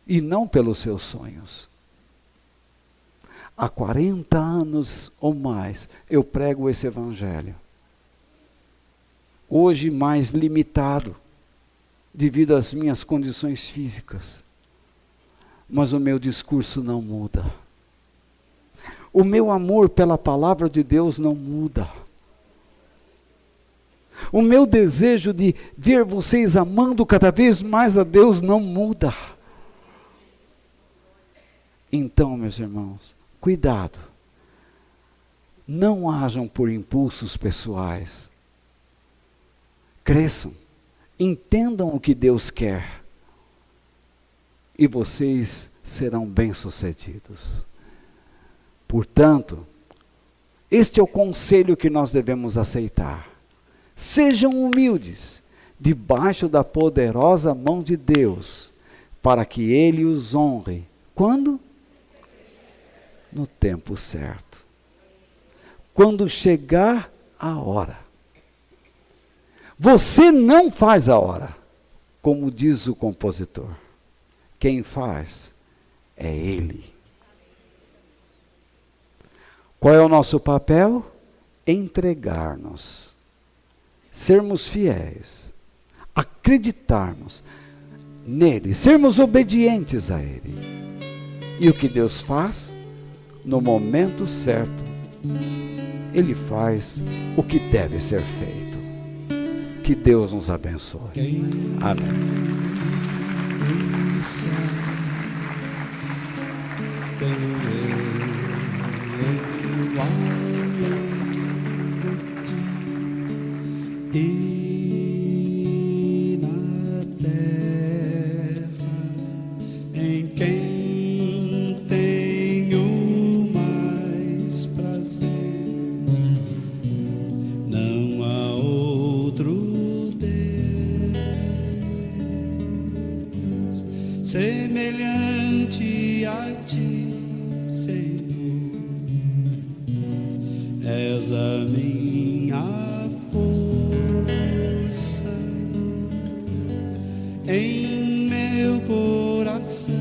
Speaker 1: E não pelos seus sonhos. Há 40 anos ou mais eu prego esse evangelho. Hoje mais limitado, devido às minhas condições físicas. Mas o meu discurso não muda. O meu amor pela palavra de Deus não muda. O meu desejo de ver vocês amando cada vez mais a Deus não muda. Então, meus irmãos, cuidado. Não hajam por impulsos pessoais. Cresçam. Entendam o que Deus quer. E vocês serão bem-sucedidos. Portanto, este é o conselho que nós devemos aceitar. Sejam humildes, debaixo da poderosa mão de Deus, para que Ele os honre. Quando? No tempo certo. Quando chegar a hora. Você não faz a hora, como diz o compositor. Quem faz é Ele. Qual é o nosso papel? Entregar-nos. Sermos fiéis. Acreditarmos nele. Sermos obedientes a Ele. E o que Deus faz? No momento certo, Ele faz o que deve ser feito. Que Deus nos abençoe. Amém.
Speaker 2: E na terra em quem tenho mais prazer, não há outro Deus semelhante a ti, Senhor. És a minha força em meu coração,